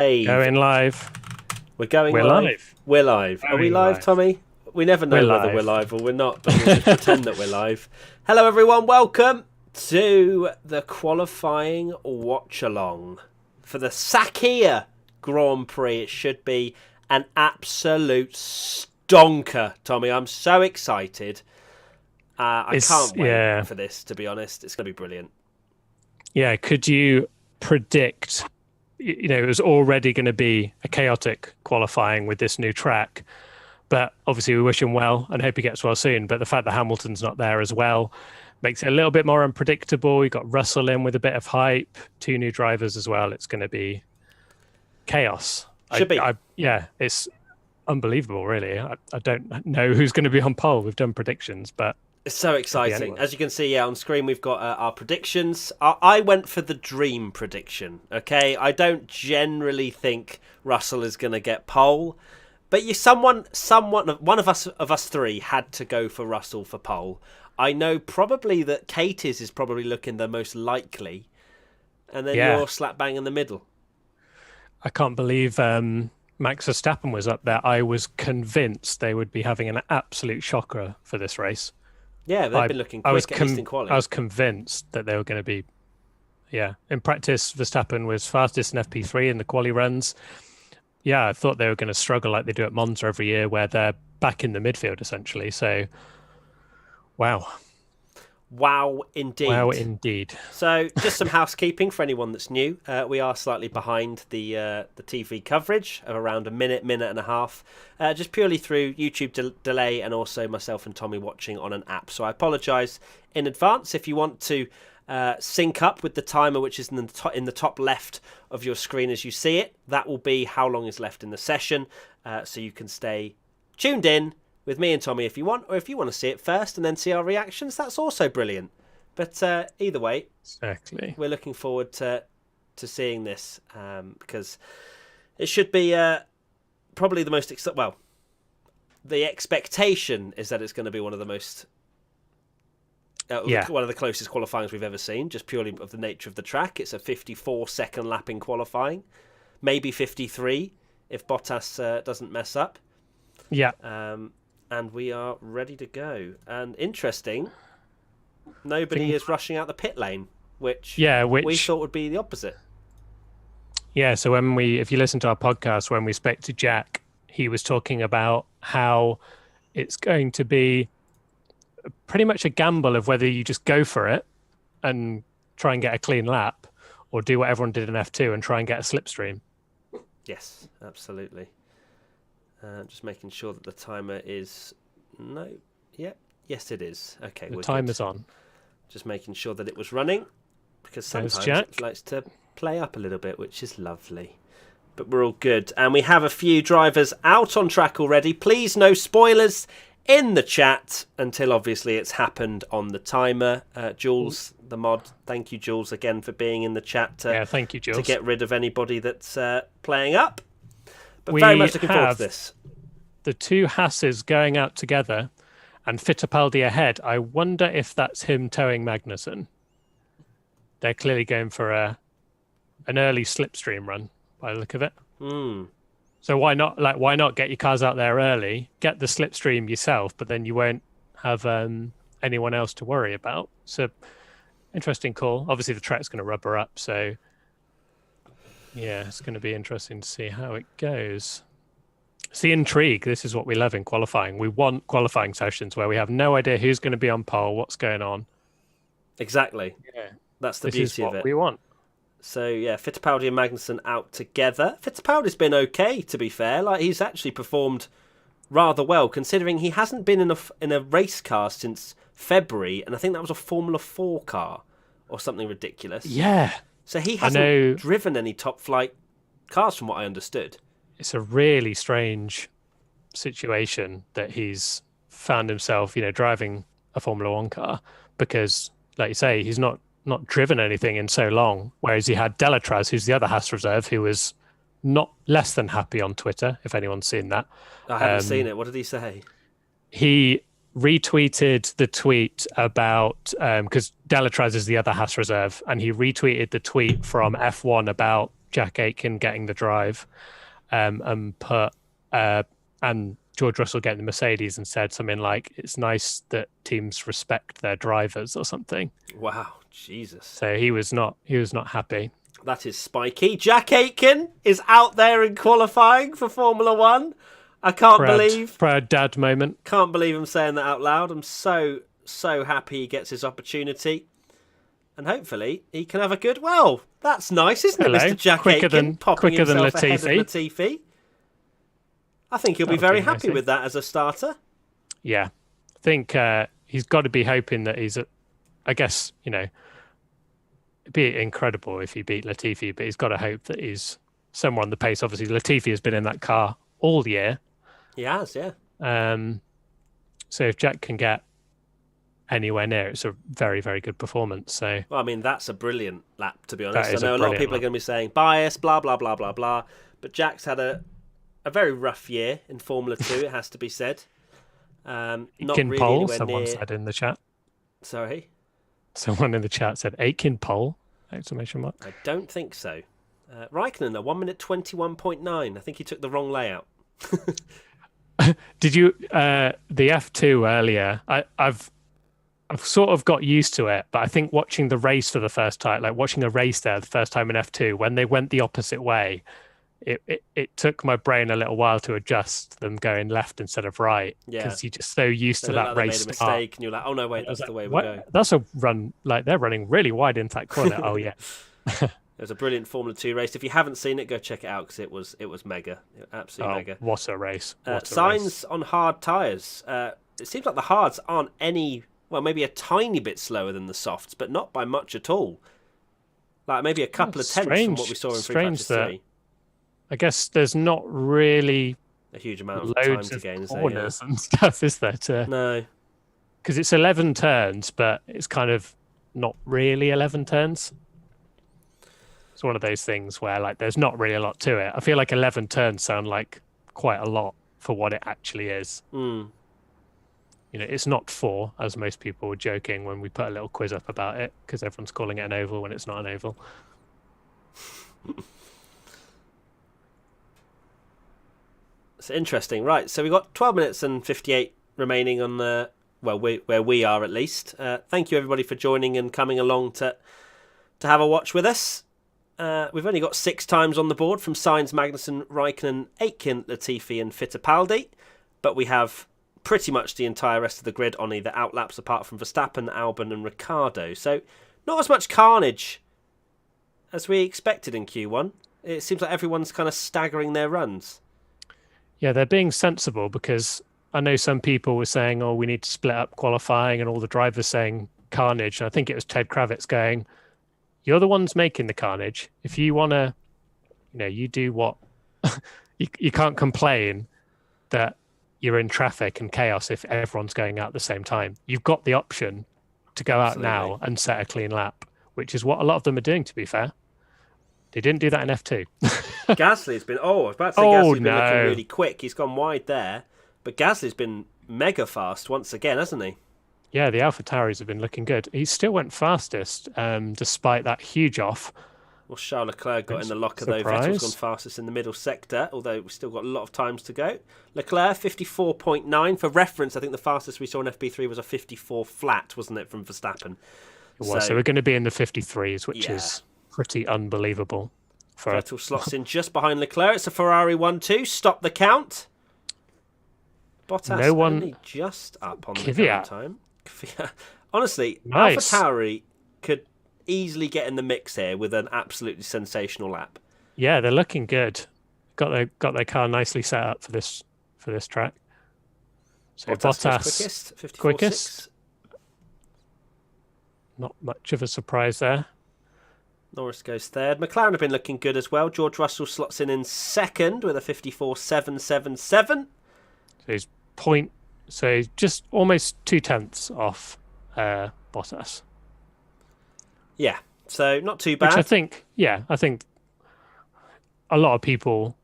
Going live. We're going We're live. live. We're live. Are we Going live, live. Tommy? We never know We're whether live. we're live or we're not, but we'll just pretend that we're live. Hello, everyone. Welcome to the qualifying watch-along for the Sakhir Grand Prix. It should be an absolute stonker, Tommy. I'm so excited. I can't wait for this, to be honest. It's going to be brilliant. Yeah, could you predict, it was already going to be a chaotic qualifying with this new track, but obviously we wish him well and hope he gets well soon. But the fact that Hamilton's not there as well makes it a little bit more unpredictable. We got Russell in with a bit of hype, two new drivers as well. It's going to be chaos. Should be. Yeah, it's unbelievable, really. I don't know who's going to be on pole. We've done predictions, but it's so exciting. As you can see, on screen, we've got our predictions. I went for the dream prediction, okay? I don't generally think Russell is going to get pole, but one of us three had to go for Russell for pole. I know probably that Katie's is probably looking the most likely, and then you're slap bang in the middle. I can't believe Max Verstappen was up there. I was convinced they would be having an absolute shocker for this race. Yeah, they've been looking quick, at least in quality. I was convinced that they were going to be, in practice, Verstappen was fastest in FP3 in the quali runs. Yeah, I thought they were going to struggle like they do at Monza every year, where they're back in the midfield, essentially. So, wow. Wow, indeed. Wow, indeed. So, just some housekeeping for anyone that's new. We are slightly behind the TV coverage of around a minute and a half, just purely through YouTube delay and also myself and Tommy watching on an app. So I apologise in advance. If you want to sync up with the timer, which is in the top left of your screen as you see it, that will be how long is left in the session, so you can stay tuned in with me and Tommy if you want, or if you want to see it first and then see our reactions, that's also brilliant. But either way, exactly, we're looking forward to seeing this because it should be probably the most the expectation is that it's going to be one of the most one of the closest qualifyings we've ever seen, just purely of the nature of the track. It's a 54-second lap in qualifying, maybe 53 if Bottas doesn't mess up. Yeah. And we are ready to go. And interesting, nobody is rushing out the pit lane, which we thought would be the opposite. Yeah, so if you listen to our podcast, when we spoke to Jack, he was talking about how it's going to be pretty much a gamble of whether you just go for it and try and get a clean lap, or do what everyone did in F2 and try and get a slipstream. Yes, absolutely. Just making sure that the timer is... Yes, it is. Okay, the timer's on. Just making sure that it was running, because sometimes it likes to play up a little bit, which is lovely. But we're all good. And we have a few drivers out on track already. Please, no spoilers in the chat until obviously it's happened on the timer. Jules, the mod, thank you, Jules, again for being in the chat thank you, Jules, to get rid of anybody that's playing up. But very much looking forward to this. The two Hasses going out together and Fittipaldi ahead. I wonder if that's him towing Magnussen. They're clearly going for an early slipstream run by the look of it. So why not get your cars out there early, get the slipstream yourself, but then you won't have anyone else to worry about. So interesting call. Obviously the track's going to rubber up, so yeah, it's going to be interesting to see how it goes. It's the intrigue. This is what we love in qualifying. We want qualifying sessions where we have no idea who's going to be on pole, what's going on. Exactly. Yeah, that's the beauty of it. We want. So yeah, Fittipaldi and Magnussen out together. Fittipaldi's been okay, to be fair. Like, he's actually performed rather well, considering he hasn't been in a race car since February, and I think that was a Formula 4 car or something ridiculous. Yeah. So he hasn't driven any top flight cars, from what I understood. It's a really strange situation that he's found himself, driving a Formula 1 car, because, like you say, he's not driven anything in so long, whereas he had Delatraz, who's the other Haas reserve, who was not less than happy on Twitter, if anyone's seen that. I haven't seen it. What did he say? He retweeted the tweet about, because Delatraz is the other Haas reserve, and he retweeted the tweet from F1 about Jack Aitken getting the drive, and George Russell getting the Mercedes, and said something like, "It's nice that teams respect their drivers" or something. Wow, Jesus. So he was not happy. That is spiky. Jack Aitken is out there in qualifying for Formula One. I can't believe. Proud dad moment. Can't believe I'm saying that out loud. I'm so happy he gets his opportunity. And hopefully he can have a good... Well, that's nice, isn't it, Mr. Jack Aitken? Popping himself ahead of Latifi. I think he'll be very happy with that as a starter. Yeah. I think he's got to be hoping that he's... I guess, it'd be incredible if he beat Latifi, but he's got to hope that he's somewhere on the pace. Obviously, Latifi has been in that car all year. He has, yeah. So if Jack can get anywhere near, it's a very, very good performance. So, well, I mean, that's a brilliant lap, to be honest. I know a lot of people are going to be saying bias, blah, blah, blah, blah, blah. But Jack's had a very rough year in Formula 2, it has to be said. Not Aitken really pole, anywhere someone near... said in the chat. Sorry? Someone in the chat said Aitken pole, exclamation mark. I don't think so. Raikkonen, a 1 minute 21.9. I think he took the wrong layout. Did you the F2 earlier? I've sort of got used to it, but I think watching the race for the first time, like watching a race there the first time in F2, when they went the opposite way, it took my brain a little while to adjust them going left instead of right, because you're just so used to that race. They made a mistake, and you're like, oh no, wait, that's the way we go. That's a run. Like they're running really wide into that corner. Oh yeah. It was a brilliant Formula 2 race. If you haven't seen it, go check it out, because it was mega. Absolutely mega. What a race. Signs on hard tyres. It seems like the hards aren't maybe a tiny bit slower than the softs, but not by much at all. Like maybe a couple of tenths from what we saw in free practice 3. I guess there's not really a huge amount of time to gain, corners and stuff, is there? No. Because it's 11 turns, but it's kind of not really 11 turns. It's one of those things where like there's not really a lot to it. I feel like 11 turns sound like quite a lot for what it actually is. It's not 4, as most people were joking when we put a little quiz up about it, because everyone's calling it an oval when it's not an oval. It's interesting, right? So we've got 12 minutes and 58 remaining on the where we are at least. Thank you everybody for joining and coming along to have a watch with us. We've only got 6 times on the board from Sainz, Magnussen, Raikkonen, Aitken, Latifi and Fittipaldi, but we have pretty much the entire rest of the grid on either outlaps apart from Verstappen, Albon and Ricciardo. So not as much carnage as we expected in Q1. It seems like everyone's kind of staggering their runs. Yeah, they're being sensible, because I know some people were saying, we need to split up qualifying, and all the drivers saying carnage. And I think it was Ted Kravitz going, you're the ones making the carnage. If you want to, you do what... you can't complain that you're in traffic and chaos if everyone's going out at the same time. You've got the option to go out now and set a clean lap, which is what a lot of them are doing, to be fair. They didn't do that in F2. Gasly's been... I was about to say Gasly's been looking really quick. He's gone wide there. But Gasly's been mega fast once again, hasn't he? Yeah, the AlphaTauris have been looking good. He still went fastest, despite that huge off. Well, Charles Leclerc got in the locker, though. Vettel's gone fastest in the middle sector, although we've still got a lot of times to go. Leclerc, 54.9. For reference, I think the fastest we saw in FP3 was a 54 flat, wasn't it, from Verstappen? It was. So we're going to be in the 53s, which is pretty unbelievable. Vettel slots in just behind Leclerc. It's a Ferrari 1-2. Stop the count. Bottas only just up on the current time. Honestly, nice. AlphaTauri could easily get in the mix here with an absolutely sensational lap. Yeah, they're looking good. Got their car nicely set up for this track. So Bottas quickest. Not much of a surprise there. Norris goes third. McLaren have been looking good as well. George Russell slots in second with a 54.777. So he's just almost 0.2 off Bottas. Yeah, so not too bad. Which I think a lot of people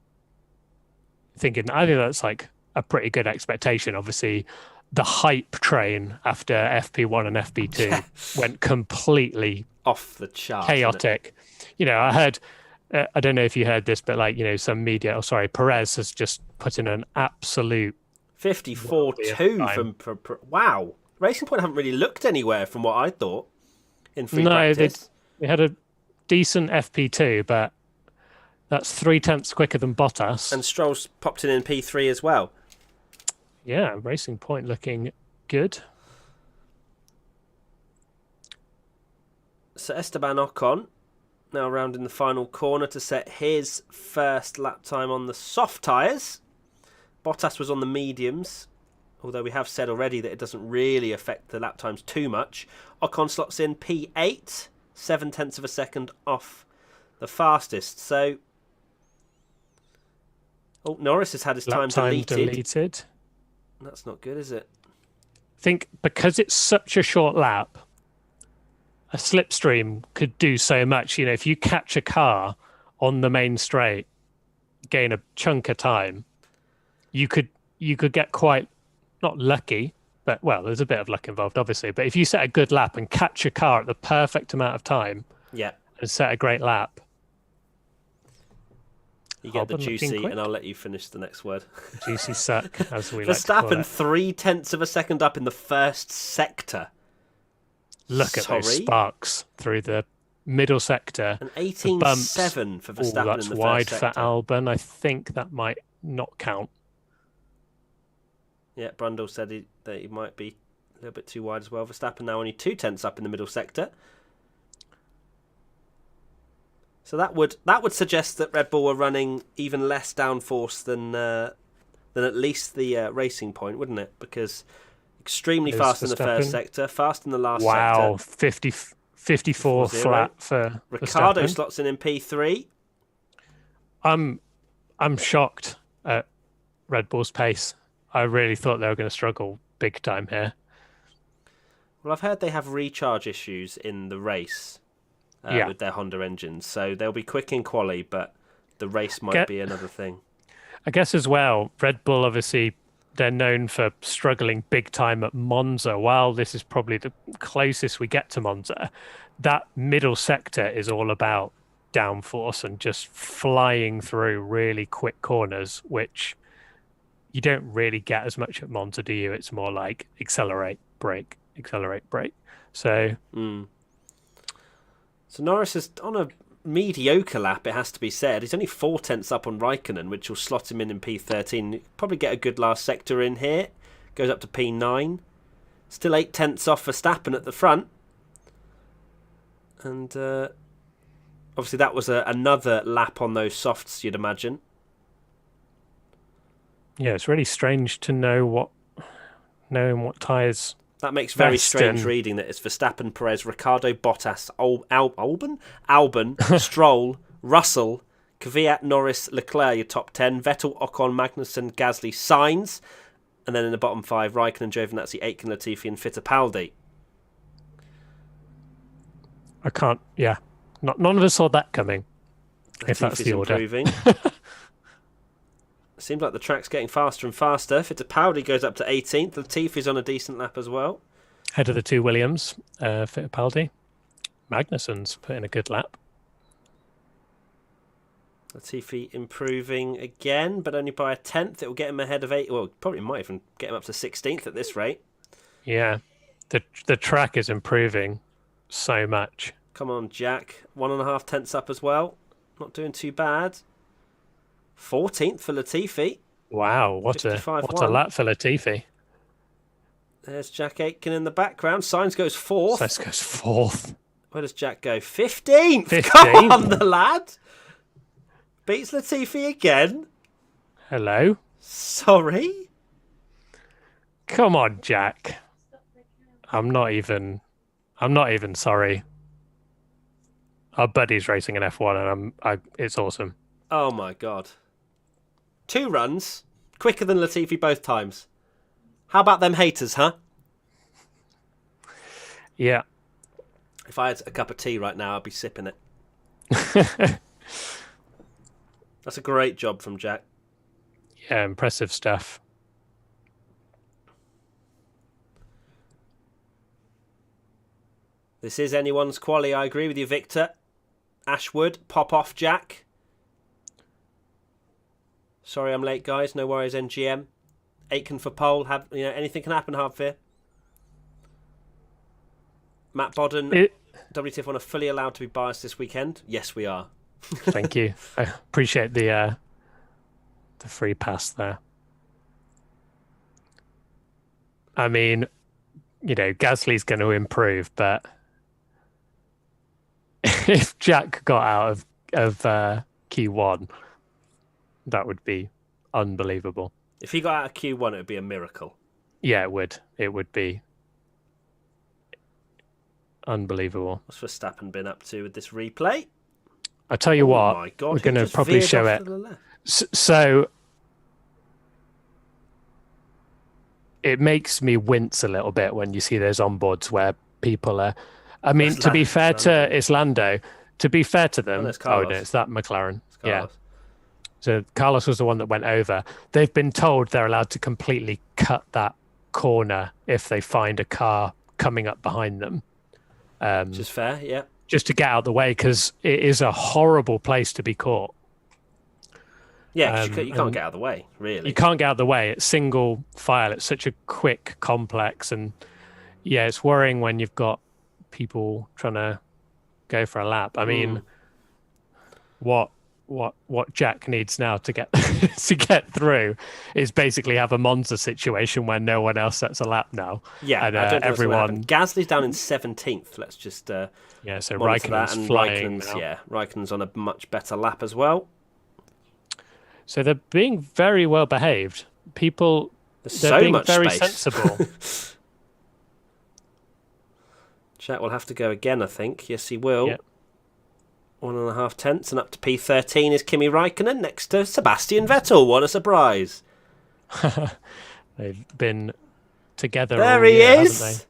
thinking, I think that's like a pretty good expectation. Obviously, the hype train after FP1 and FP2 went completely off the chart. Chaotic. I heard I don't know if you heard this, but like, some media, oh, sorry, Perez has just put in an absolute worldie of 54.2 time. from wow. Racing Point haven't really looked anywhere from what I thought in free No, practice. they had a decent FP2, but that's 3/10 quicker than Bottas. And Stroll's popped in P3 as well. Yeah, Racing Point looking good. So Esteban Ocon now round in the final corner to set his first lap time on the soft tyres. Bottas was on the mediums, although we have said already that it doesn't really affect the lap times too much. Ocon slots in P8, 7/10 of a second off the fastest. So, Norris has had his Lap time time deleted. That's not good, is it? I think because it's such a short lap, a slipstream could do so much. If you catch a car on the main straight, gain a chunk of time, you could get quite not lucky, but well, there's a bit of luck involved, obviously. But if you set a good lap and catch a car at the perfect amount of time, yeah, and set a great lap, you get the juicy, and I'll let you finish the next word. Juicy suck, as we like to call Verstappen it. 3/10 of a second up in the first sector. Look at those sparks through the middle sector. An 18.7 for Verstappen that's in the wide first for sector. Albon. I think that might not count. Yeah, Brundle said that he might be a little bit too wide as well. Verstappen now only 2/10 up in the middle sector. So that would suggest that Red Bull were running even less downforce than at least the Racing Point, wouldn't it? Because extremely fast in the first sector, fast in the last sector. Wow, 54 flat for Ricciardo Verstappen. slots in P3. I'm shocked at Red Bull's pace. I really thought they were going to struggle big time here. Well, I've heard they have recharge issues in the race with their Honda engines, so they'll be quick in quali, but the race might be another thing. I guess as well, Red Bull, obviously, they're known for struggling big time at Monza. While this is probably the closest we get to Monza, that middle sector is all about downforce and just flying through really quick corners, which you don't really get as much at Monza, do you? It's more like accelerate, brake, accelerate, brake. So, So Norris is on a mediocre lap, it has to be said. He's only 4/10 up on Raikkonen, which will slot him in P13. Probably get a good last sector in here. Goes up to P9. Still 8/10 off Verstappen at the front. And obviously that was another lap on those softs, you'd imagine. Yeah, it's really strange to knowing what tyres. That makes very strange reading that it's Verstappen, Perez, Ricciardo, Bottas, Albon, Stroll, Russell, Kvyat, Norris, Leclerc, your top 10, Vettel, Ocon, Magnussen, Gasly, Sainz, and then in the bottom 5, Raikkonen, Giovinazzi, Aitken, Latifi, and Fittipaldi. I can't, none of us saw that coming, if that's the order. Improving. Seems like the track's getting faster and faster. Fittipaldi goes up to 18th. Latifi's on a decent lap as well. Head of the two Williams, Fittipaldi. Magnussen's put in a good lap. Latifi improving again, but only by a 10th. It will get him ahead of 8. Well, probably might even get him up to 16th at this rate. Yeah, the track is improving so much. Come on, Jack. 1.5 tenths up as well. Not doing too bad. 14th for Latifi. Wow, what a lap for Latifi. There's Jack Aitken in the background. Sainz goes 4th. Sainz goes 4th. Where does Jack go? 15th. 15th. Come on, the lad. Beats Latifi again. Hello. Sorry. Come on, Jack. I'm not even sorry. Our buddy's racing an F1 and it's awesome. Oh my god. 2 runs, quicker than Latifi both times. How about them haters, huh? Yeah. If I had a cup of tea right now, I'd be sipping it. That's a great job from Jack. Yeah, impressive stuff. This is anyone's quali, I agree with you, Victor. Ashwood, pop off, Jack. Sorry I'm late, guys. No worries, NGM. Aitken for pole. Anything can happen, Hardfear. Matt Bodden, WTF1 are fully allowed to be biased this weekend. Yes, we are. Thank you. I appreciate the free pass there. I mean, Gasly's going to improve, but if Jack got out of Q1, that would be unbelievable. If he got out of Q1, it would be a miracle. Yeah, it would. It would be unbelievable. What's Verstappen been up to with this replay? I tell you what, my God, we're going to probably show it. So it makes me wince a little bit when you see those onboards where people are. I mean, to be fair to it's Lando. To be fair to them, it's no, it's that McLaren. Yeah. So Carlos was the one that went over. They've been told they're allowed to completely cut that corner if they find a car coming up behind them. Which is fair, yeah. Just to get out of the way, because it is a horrible place to be caught. Yeah, you can't get out of the way, really. You can't get out of the way. It's single file. It's such a quick complex. And yeah, it's worrying when you've got people trying to go for a lap. I mean, what Jack needs now to get to get through is basically have a Monza situation where no one else sets a lap now. Yeah, and I don't know everyone. Gasly's down in 17th. Let's just so Raikkonen's flying now. Raikkonen's on a much better lap as well. So they're being very well behaved. People, they're being much very space. sensible. Jack will have to go again, I think. Yes, he will. Yep. 1.5 tenths, and up to P13 is Kimi Räikkönen next to Sebastian Vettel. What a surprise! They've been together. There all he year, is. haven't they?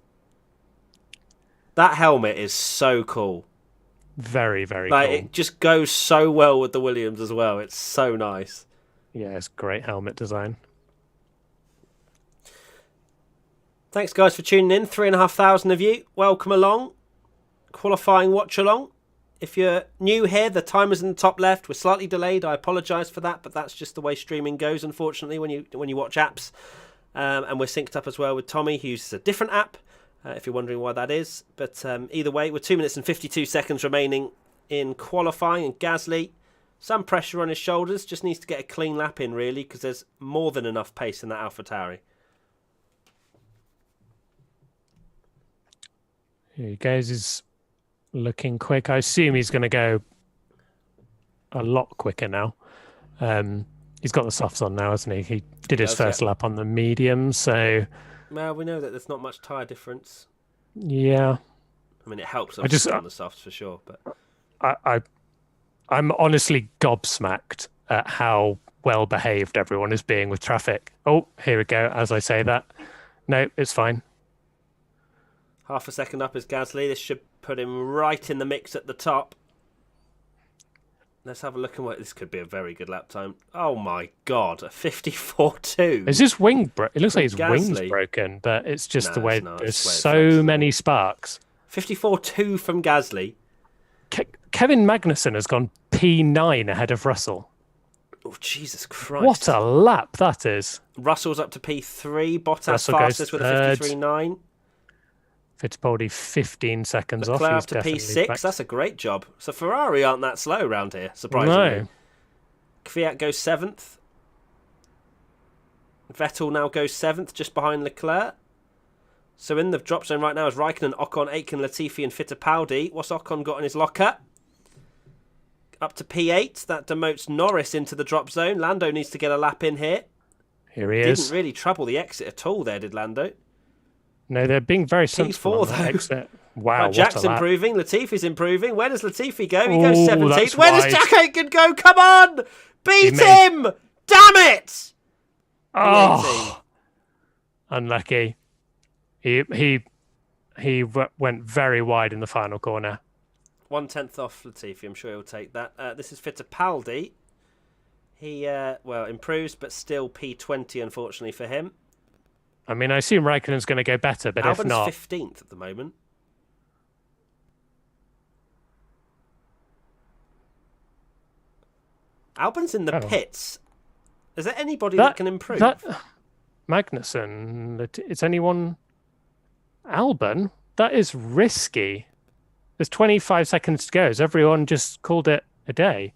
That helmet is so cool. Very, very cool. cool. It just goes so well with the Williams as well. It's so nice. Yeah, it's great helmet design. Thanks, guys, for tuning in. 3,500 of you. Welcome along. Qualifying watch along. If you're new here, the timer's in the top left. We're slightly delayed. I apologise for that, but that's just the way streaming goes, unfortunately, when you watch apps. And we're synced up as well with Tommy, who uses a different app, if you're wondering why that is. But either way, we're 2 minutes and 52 seconds remaining in qualifying, and Gasly, some pressure on his shoulders, just needs to get a clean lap in, really, because there's more than enough pace in that AlphaTauri. Here he goes. He's looking quick. I assume he's going to go a lot quicker now. He's got the softs on now, hasn't he? He did his first lap on the medium, so... Well, we know that there's not much tyre difference. Yeah. I mean, it helps on the softs for sure, but... I'm honestly gobsmacked at how well behaved everyone is being with traffic. Oh, here we go, as I say that. No, it's fine. Half a second up is Gasly. This should put him right in the mix at the top. Let's have a look at what this could be. A very good lap time. Oh my God, a 54.2. Is his wing? It looks like his wing's broken, but it's just the way there's so many sparks. 54.2 from Gasly. Kevin Magnussen has gone P9 ahead of Russell. Oh, Jesus Christ. What a lap that is. Russell's up to P3. Bottas fastest with a 53.9. Fittipaldi 15 seconds Leclerc off. Up to P6. Back. That's a great job. So Ferrari aren't that slow around here, surprisingly. No. Kvyat goes 7th. Vettel now goes 7th, just behind Leclerc. So in the drop zone right now is Raikkonen, Ocon, Aitken, Latifi and Fittipaldi. What's Ocon got in his locker? Up to P8. That demotes Norris into the drop zone. Lando needs to get a lap in here. Here he is. Didn't really trouble the exit at all there, did Lando? No, they're being very sensible on that exit. Wow, Jack's improving. Latifi's improving. Where does Latifi go? He goes 17th. Where does Jack Aitken go? Come on! Beat him! Damn it! Oh, unlucky. He went very wide in the final corner. 1/10 off Latifi. I'm sure he'll take that. This is Fittipaldi. He improves, but still P20, unfortunately for him. I mean, I assume Raikkonen's going to go better, but Albon's if not... 15th at the moment. Albon's in the Oh. pits. Is there anybody that can improve? Magnussen, is anyone... Albon? That is risky. There's 25 seconds to go. Has everyone just called it a day?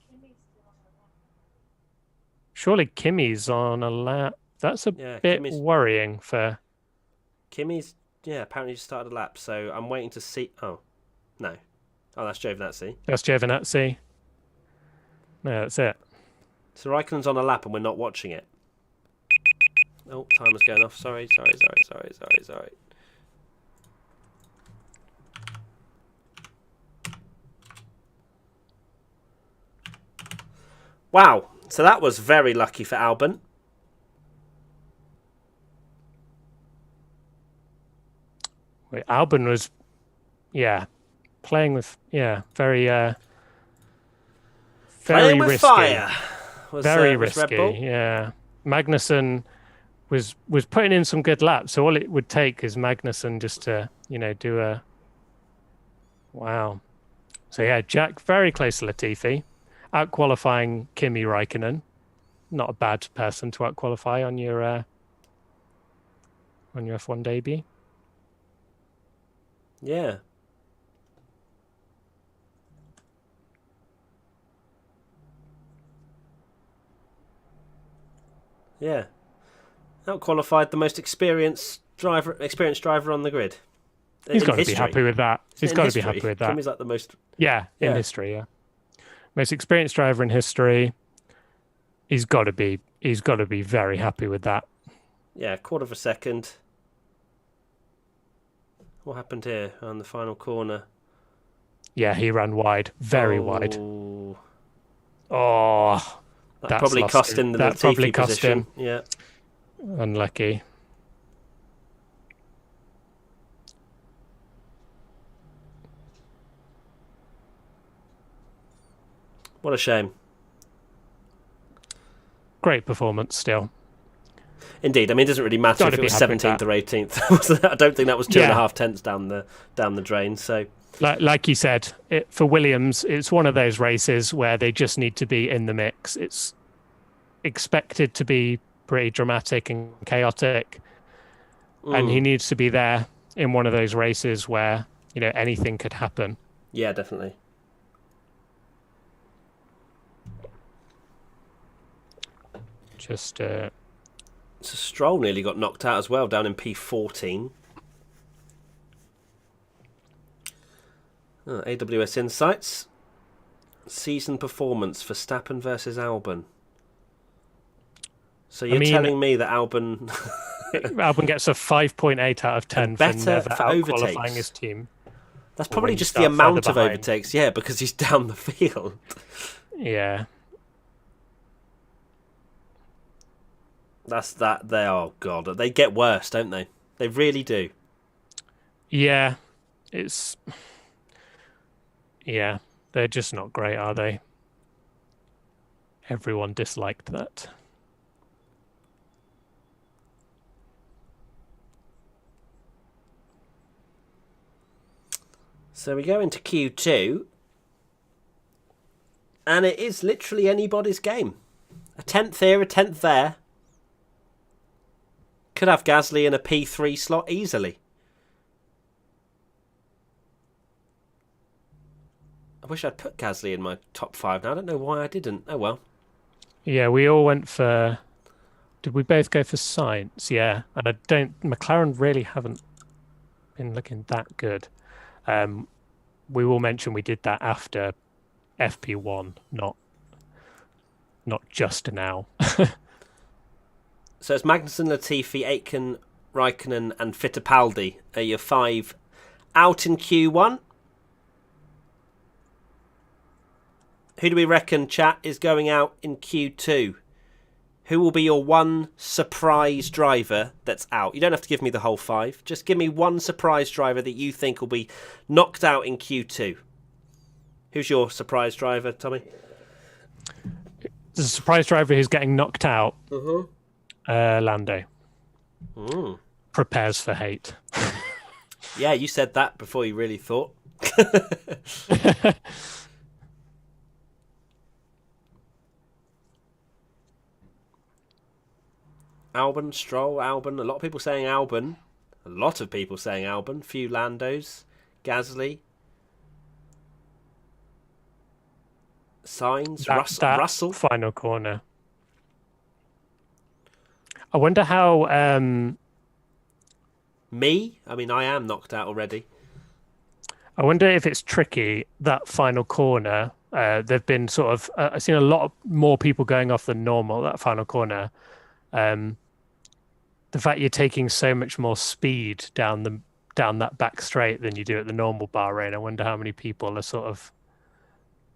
Surely Kimi's on a lap. That's a bit Kimi's... worrying for... Kimi's, apparently just started a lap, so I'm waiting to see... Oh, no. Oh, that's Giovinazzi. That's Giovinazzi. No, that's it. So Raikkonen's on a lap and we're not watching it. Oh, timer's going off. Sorry. Wow. So that was very lucky for Albon. Wait, Albon was, playing with, very Playing with risky. fire. Very was Red risky, Bull. yeah. Magnussen was putting in some good laps, so all it would take is Magnussen just to, do a... Wow. So yeah, Jack very close to Latifi, out-qualifying Kimi Raikkonen. Not a bad person to out-qualify on your F1 debut. Yeah. Yeah. Out-qualified the most experienced driver on the grid. He's got to be happy with that. He's got to be happy with that. Kimi's like the most... in history, yeah. Most experienced driver in history. He's got to be very happy with that. Yeah, quarter of a second. What happened here on the final corner? Yeah, he ran wide, very wide. Oh, that probably cost him the Latifi position. Yeah, unlucky. What a shame. Great performance still. Indeed, I mean, it doesn't really matter if it was 17th or 18th. I don't think that was 2.5 tenths down the drain. So, like you said, for Williams, it's one of those races where they just need to be in the mix. It's expected to be pretty dramatic and chaotic, and he needs to be there in one of those races where anything could happen. Yeah, definitely. Just. So Stroll nearly got knocked out as well, down in P14. AWS Insights. Season performance for Verstappen versus Albon. So you're telling me that Albon... Albon gets a 5.8 out of 10 for never out-qualifying his team. That's probably just the amount of overtakes, because he's down the field. Yeah. That's that. Oh god, they get worse, don't they? They really do. Yeah, they're just not great, are they? Everyone disliked that. So we go into Q2, and it is literally anybody's game. A 10th here, a 10th there. Could have Gasly in a P3 slot easily. I wish I'd put Gasly in my top 5 now. I don't know why I didn't. Oh well. Yeah, we all went for... Did we both go for Sainz? Yeah. And McLaren really haven't been looking that good. We will mention we did that after FP1, not just now. So it's Magnussen, Latifi, Aitken, Raikkonen and Fittipaldi are your 5 out in Q1. Who do we reckon, chat, is going out in Q2? Who will be your one surprise driver that's out? You don't have to give me the whole 5. Just give me one surprise driver that you think will be knocked out in Q2. Who's your surprise driver, Tommy? There's a surprise driver who's getting knocked out. Mm-hmm. Lando. Prepares for hate. Yeah, you said that before you really thought. Albon, Stroll, Albon. A lot of people saying Albon. A lot of people saying Albon. Few Landos. Gasly. Sainz. Russell. Final corner. I wonder how... Me? I mean, I am knocked out already. I wonder if it's tricky, that final corner. There've been sort of... I've seen a lot more people going off than normal, that final corner. The fact you're taking so much more speed down that back straight than you do at the normal Bahrain. I wonder how many people are sort of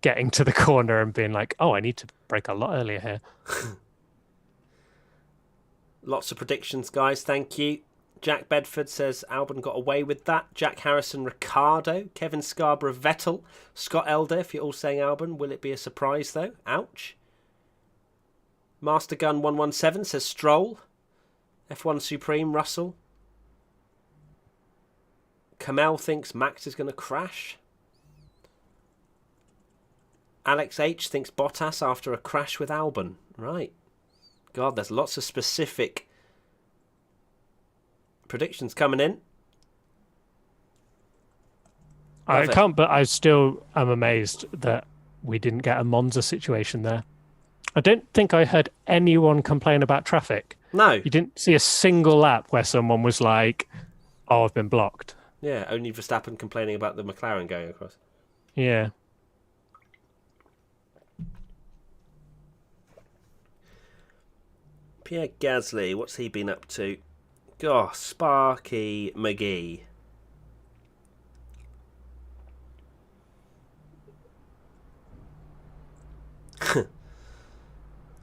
getting to the corner and being like, oh, I need to brake a lot earlier here. Lots of predictions, guys. Thank you. Jack Bedford says Albon got away with that. Jack Harrison, Ricardo. Kevin Scarborough, Vettel. Scott Elder, if you're all saying Albon, will it be a surprise though? Ouch. Master Gun 117 says Stroll. F1 Supreme, Russell. Kamel thinks Max is going to crash. Alex H thinks Bottas after a crash with Albon. Right. God, there's lots of specific predictions coming in. I can't, but I still am amazed that we didn't get a Monza situation there. I don't think I heard anyone complain about traffic. No. You didn't see a single lap where someone was like, oh, I've been blocked. Yeah, only Verstappen complaining about the McLaren going across. Yeah. Pierre Gasly, what's he been up to? Oh, Sparky McGee.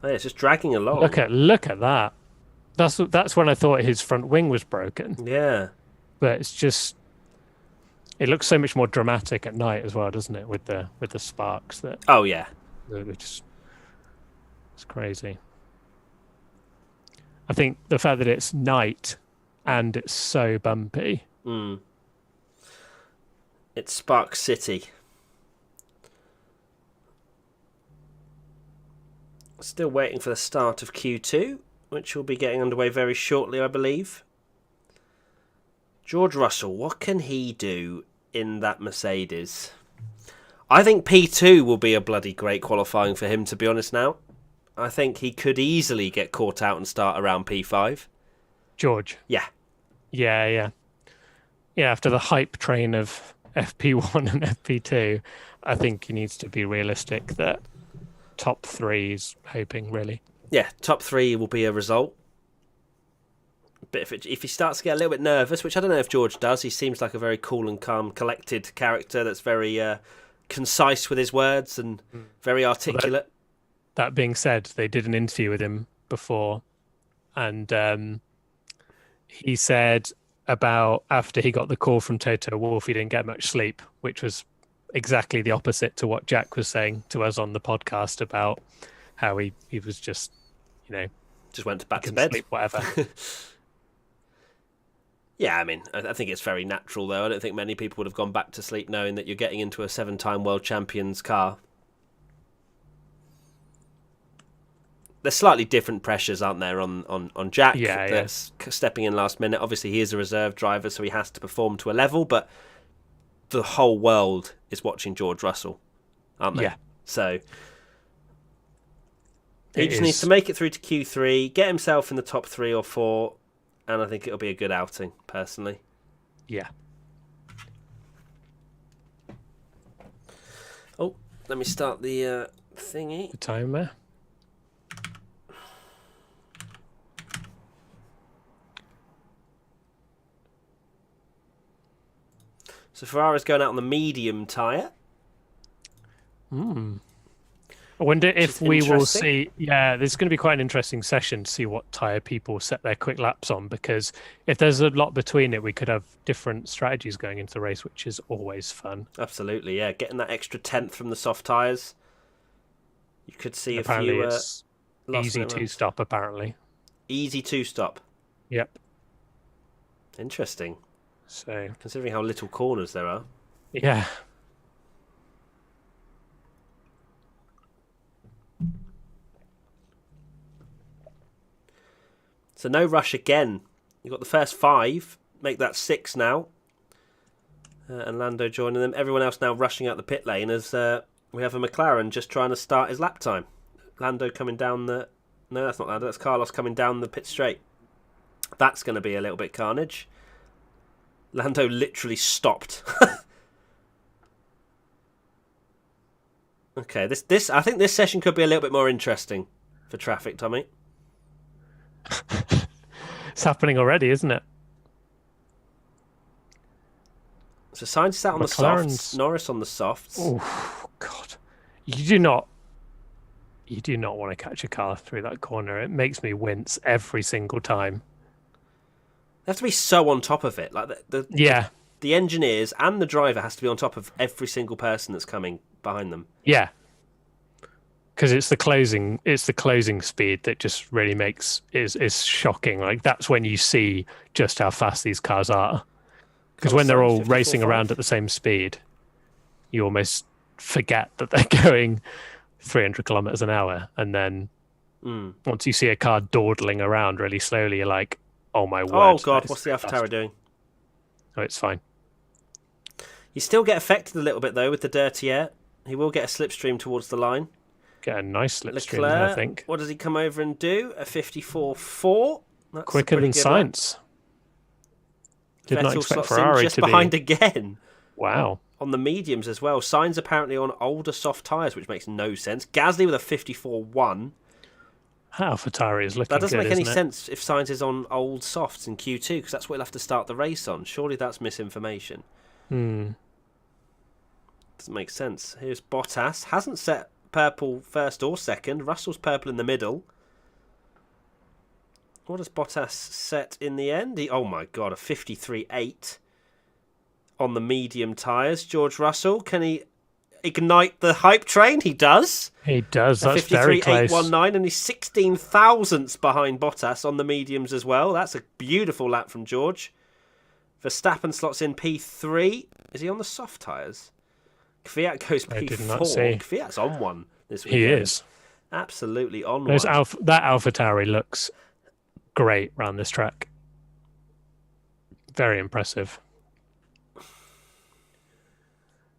Oh, yeah, it's just dragging along. Look at that. That's when I thought his front wing was broken. Yeah. But it's just, it looks so much more dramatic at night as well, doesn't it? With the sparks that. Oh yeah. It's crazy. I think the fact that it's night and it's so bumpy. It's Spark City. Still waiting for the start of Q2, which will be getting underway very shortly, I believe. George Russell, what can he do in that Mercedes? I think P2 will be a bloody great qualifying for him, to be honest now. I think he could easily get caught out and start around P5. George? Yeah. Yeah, after the hype train of FP1 and FP2, I think he needs to be realistic that top three is hoping, really. Yeah, top three will be a result. But if he starts to get a little bit nervous, which I don't know if George does, he seems like a very cool and calm, collected character that's very concise with his words and very articulate. That being said, they did an interview with him before, and he said about after he got the call from Toto Wolff, he didn't get much sleep, which was exactly the opposite to what Jack was saying to us on the podcast about how he was just, just went back to bed, sleep, whatever. Yeah, I mean, I think it's very natural, though. I don't think many people would have gone back to sleep knowing that you're getting into a 7-time world champion's car. There's slightly different pressures, aren't there, on Jack? Yeah, that's stepping in last minute. Obviously, he is a reserve driver, so he has to perform to a level, but the whole world is watching George Russell, aren't they? Yeah. So he just needs to make it through to Q3, get himself in the top 3 or 4, and I think it'll be a good outing, personally. Yeah. Oh, let me start the thingy. The timer. So Ferrari's going out on the medium tyre. I wonder if we will see... Yeah, there's going to be quite an interesting session to see what tyre people set their quick laps on, because if there's a lot between it, we could have different strategies going into the race, which is always fun. Absolutely, yeah. Getting that extra 10th from the soft tyres. You could see apparently a few... it's easy two-stop, apparently. Easy two-stop? Yep. Interesting. So, considering how little corners there are. Yeah. So no rush again. You've got the first 5. Make that 6 now. And Lando joining them. Everyone else now rushing out the pit lane as we have a McLaren just trying to start his lap time. Lando coming down the... No, that's not Lando. That's Carlos coming down the pit straight. That's going to be a little bit carnage. Lando literally stopped. Okay, this I think this session could be a little bit more interesting for traffic, Tommy. It's happening already, isn't it? So Sainz sat on McLaren's... the softs, Norris on the softs. Oh God, you do not want to catch a car through that corner. It makes me wince every single time. They have to be so on top of it. Like the engineers and the driver has to be on top of every single person that's coming behind them. Yeah, because it's the closing speed that just really is shocking. Like that's when you see just how fast these cars are. Because when they're all racing around at the same speed, you almost forget that they're going 300 kilometers an hour, and then once you see a car dawdling around really slowly, you're like, "Oh my word!" Oh God, what's the AlphaTauri doing? Oh, it's fine. You still get affected a little bit though with the dirty air. He will get a slipstream towards the line. Get a nice slipstream, Leclerc, I think. What does he come over and do? A 54.4. That's quicker than Sainz. Did Vettel not expect slots Ferrari in just to behind be... again. Wow. On the mediums as well. Sainz apparently on older soft tyres, which makes no sense. Gasly with a 54.1. AlphaTauri is looking good, that doesn't make any isn't it? sense if Sainz is on old softs in Q2, because that's what he'll have to start the race on. Surely that's misinformation. Doesn't make sense. Here's Bottas. Hasn't set purple first or second. Russell's purple in the middle. What does Bottas set in the end? Oh my God, a 53.8 on the medium tyres. George Russell, can he ignite the hype train? He does. He does. That's very close. 53.819, and he's 16 thousandths behind Bottas on the mediums as well. That's a beautiful lap from George. Verstappen slots in P3. Is he on the soft tyres? Kvyat goes P4. I did not see. Kvyat's on one this week. He is. Absolutely on Those one. That AlphaTauri looks great around this track. Very impressive.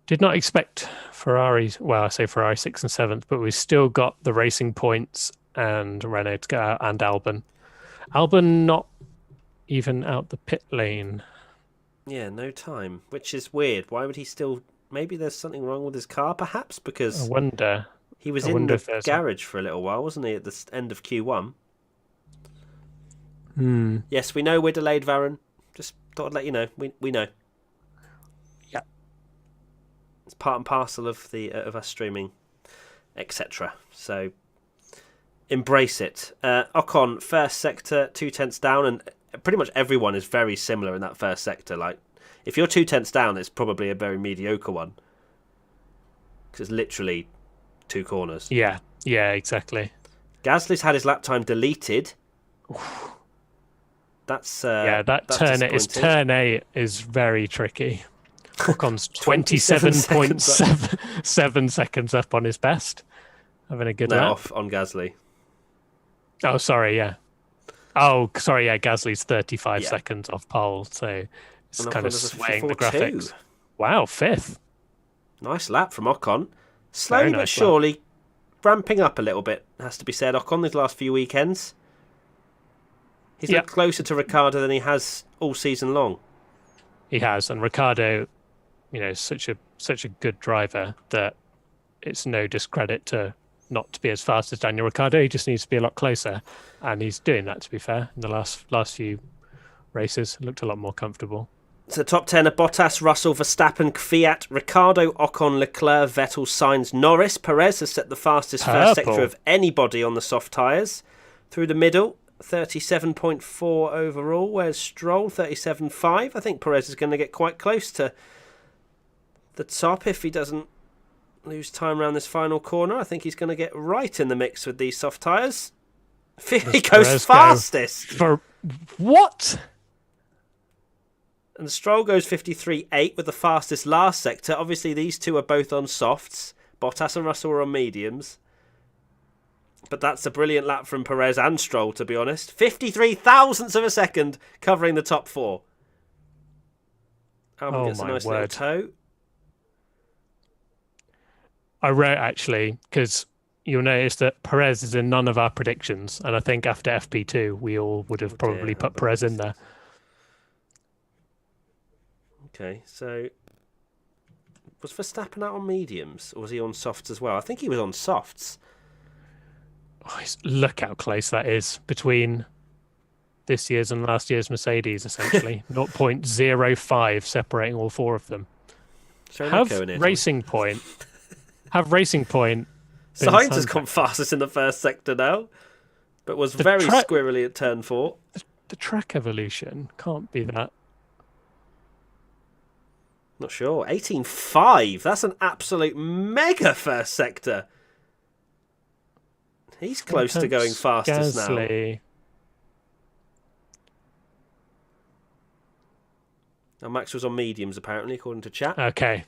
Did not expect Ferrari, well, I say Ferrari 6th and 7th, but we've still got the racing points and Renault to go out, and Albon. Albon not even out the pit lane. Yeah, no time, which is weird. Why would he still... Maybe there's something wrong with his car, perhaps, because I wonder. He was in the garage for a little while, wasn't he, at the end of Q1? Yes, we know we're delayed, Varun. Just thought I'd let you know. We know. Yeah. It's part and parcel of of us streaming, etc. So embrace it. Ocon, first sector, 2/10 down, and pretty much everyone is very similar in that first sector. Like, if you're 2/10 down, it's probably a very mediocre one. Because it's literally 2 corners. Yeah, exactly. Gasly's had his lap time deleted. That's that's turn 8 is very tricky. Ocon's 27.7 seconds up on his best. Having a good lap. Off on Gasly. Oh, sorry, yeah. Oh, sorry, yeah, Gasly's 35 seconds off pole, so it's kind of swaying the graphics. Wow, 5th. Nice lap from Ocon. Slowly but surely ramping up a little bit, has to be said. Ocon these last few weekends. He's looked closer to Ricciardo than he has all season long. He has, and Ricciardo, such a good driver that it's no discredit to not to be as fast as Daniel Ricciardo. He just needs to be a lot closer, and he's doing that, to be fair. In the last few races, looked a lot more comfortable. So top 10 are Bottas, Russell, Verstappen, Kvyat, Ricciardo, Ocon, Leclerc, Vettel, Sainz, Norris. Perez has set the fastest first sector of anybody on the soft tyres. Through the middle, 37.4 overall, whereas Stroll 37.5. I think Perez is going to get quite close to the top if he doesn't lose time around this final corner. I think he's going to get right in the mix with these soft tyres. He goes fastest. For what? And Stroll goes 53.8 with the fastest last sector. Obviously, these two are both on softs. Bottas and Russell are on mediums. But that's a brilliant lap from Perez and Stroll, to be honest. 53 thousandths of a second covering the top four. Albon gets a nice little toe. I wrote, actually, because you'll notice that Perez is in none of our predictions. And I think after FP2, we all would have probably put Perez in there. Okay, so was Verstappen out on mediums? Or was he on softs as well? I think he was on softs. Oh, look how close that is between this year's and last year's Mercedes, essentially. 0.05 separating all four of them. Have Racing Point Sainz has gone fastest in the first sector now, but was very squirrely at turn 4. The track evolution can't be that. Not sure. 18.5. That's an absolute mega first sector. He's close to going fastest now. Now Max was on mediums, apparently, according to chat. Okay.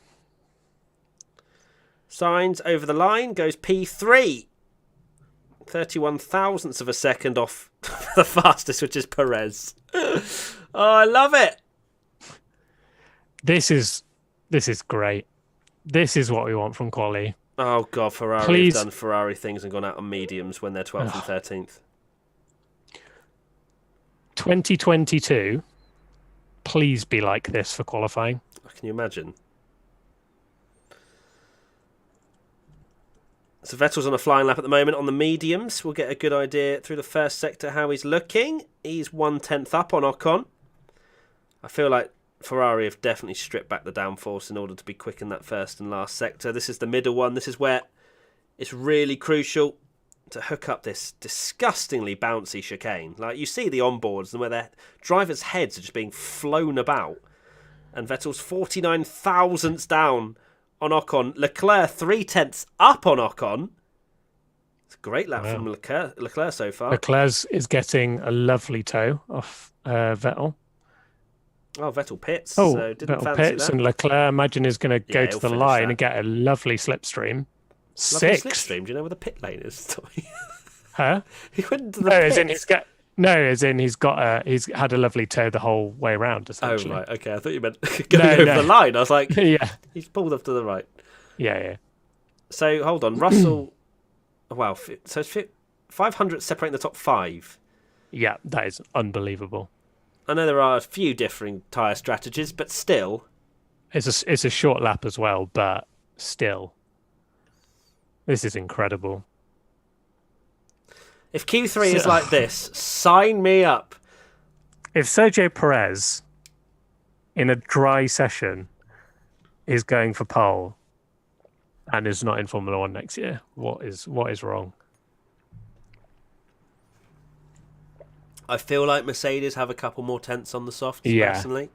Sainz over the line, goes P3. 31 thousandths of a second off the fastest, which is Perez. Oh, I love it. This is great. This is what we want from quali. Oh, God, Ferrari have done Ferrari things and gone out on mediums when they're 12th and 13th. 2022, please be like this for qualifying. Can you imagine? So Vettel's on a flying lap at the moment on the mediums. We'll get a good idea through the first sector how he's looking. He's 1/10 up on Ocon. I feel like Ferrari have definitely stripped back the downforce in order to be quick in that first and last sector. This is the middle one. This is where it's really crucial to hook up this disgustingly bouncy chicane. Like, you see the onboards and where their drivers' heads are just being flown about. And Vettel's 49 thousandths down on Ocon. Leclerc 3/10 up on Ocon. It's a great lap from Leclerc so far. Leclerc is getting a lovely toe off Vettel. Oh, Vettel pits. So didn't Vettel fancy pits that. And Leclerc, imagine, is going to go to the line and get a lovely slipstream. Lovely slipstream. Do you know where the pit lane is? Huh? He went into the pit. He's had a lovely toe the whole way around, essentially. Oh, right. Okay. I thought you meant going over the line. I was like, yeah. He's pulled off to the right. Yeah. So, hold on. Russell, wow. So it's 500 separating the top 5. Yeah, that is unbelievable. I know there are a few differing tyre strategies, but still. It's a short lap as well, but still. This is incredible. If Q3 is like this, sign me up. If Sergio Perez, in a dry session, is going for pole and is not in Formula 1 next year, what is wrong? I feel like Mercedes have a couple more tenths on the softs, personally.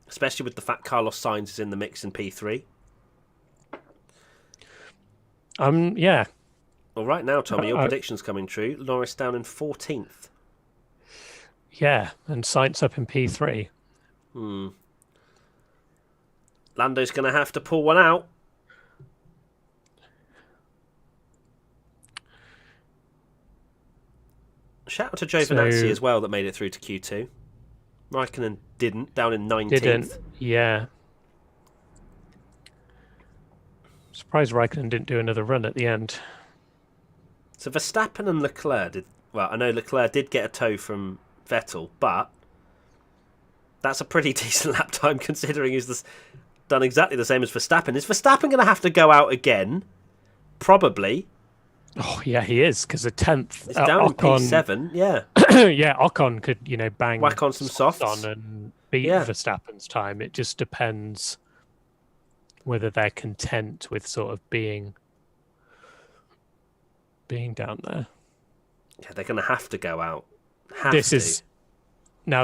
Especially with the fact Carlos Sainz is in the mix in P3. Yeah. Well, right now, Tommy, your prediction's coming true. Norris down in 14th. Yeah, and Sainz up in P3. Lando's going to have to pull one out. Shout out to Giovinazzi as well that made it through to Q2. Raikkonen didn't, down in 19th. Yeah. Surprised Raikkonen didn't do another run at the end. So Verstappen and Leclerc did... Well, I know Leclerc did get a toe from Vettel, but that's a pretty decent lap time considering he's done exactly the same as Verstappen. Is Verstappen going to have to go out again? Probably. Oh, yeah, he is, because a 10th... It's down in P7, yeah. Yeah, Ocon could, bang... Whack on some softs. On and beat Verstappen's time. It just depends whether they're content with sort of being down there. Yeah, they're going to have to go out. Now,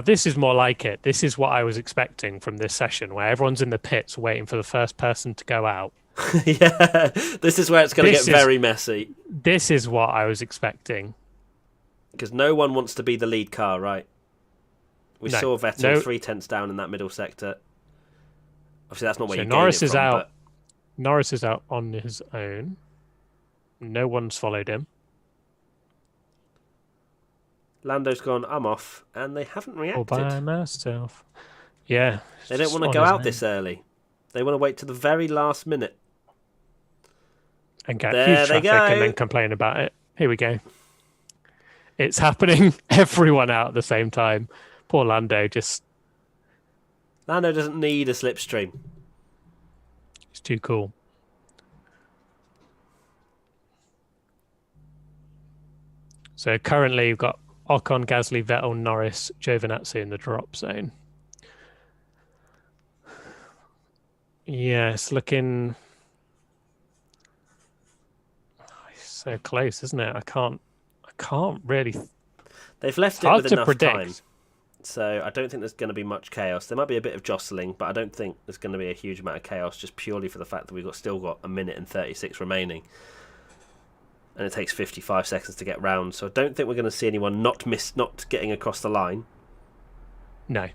this is more like it. This is what I was expecting from this session, where everyone's in the pits waiting for the first person to go out. Yeah, this is where it's going to get very messy. This is what I was expecting. Because no one wants to be the lead car, right? We saw Vettel 3/10 down in that middle sector. Obviously, that's not where you Norris gain it is from, out. Norris is out on his own. No one's followed him. Lando's gone, I'm off, and they haven't All reacted. by myself. Yeah. They don't want to go out this early. They want to wait to the very last minute. And get There huge they traffic go. and then complain about it. Here we go. It's happening. Everyone out at the same time. Poor Lando just... Lando doesn't need a slipstream. It's too cool. So currently we've got Ocon, Gasly, Vettel, Norris, Giovinazzi in the drop zone. Yeah, it's looking... so close, isn't it? I can't really... They've left it with enough time. So I don't think there's going to be much chaos. There might be a bit of jostling, but I don't think there's going to be a huge amount of chaos just purely for the fact that we've still got 1 minute and 36 remaining. And it takes 55 seconds to get round. So I don't think we're going to see anyone not getting across the line. No.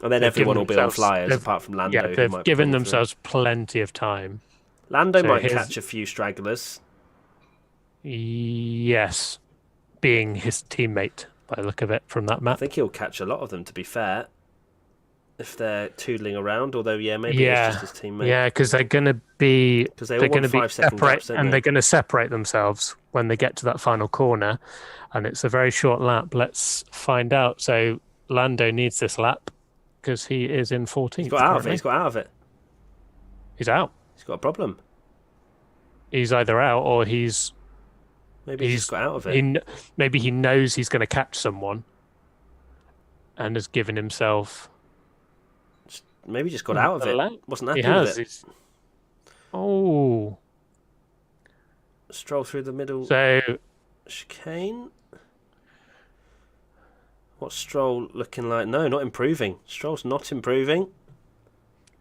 And then everyone will be on flyers apart from Lando. Yeah, they've given themselves plenty of time. Lando might catch a few stragglers. Yes. Being his teammate, by the look of it, from that map. I think he'll catch a lot of them, to be fair. If they're tootling around, although, maybe it's just his teammate. Yeah, because they're going to be... Because they're going to be separate, and they're going to separate themselves when they get to that final corner. And it's a very short lap. Let's find out. So Lando needs this lap because he is in 14th. He's got out of it. He's got out of it. He's out. He's got a problem. He's either out or he's... Maybe he's just got out of it. Maybe he knows he's going to catch someone and has given himself... Maybe just got out of it. Wasn't happy with it. Oh. Stroll through the middle. So... chicane. What's Stroll looking like? No, not improving. Stroll's not improving.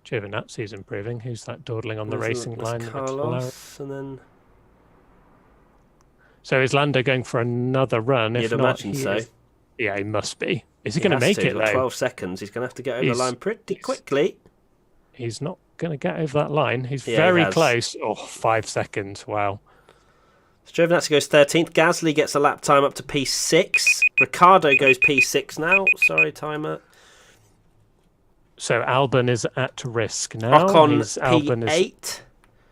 Giovinazzi's improving. Who's that dawdling on the racing line? Carlos, and then... So is Lando going for another run? You'd imagine so. Yeah, he must be. Is he going to make it, though? 12 seconds. He's going to have to get over the line pretty quickly. He's not going to get over that line. He's very close. Oh, 5 seconds. Wow. So Giovinazzi goes 13th. Gasly gets a lap time up to P6. Ricciardo goes P6 now. Sorry, timer. So Albon is at risk now. Ocon P8.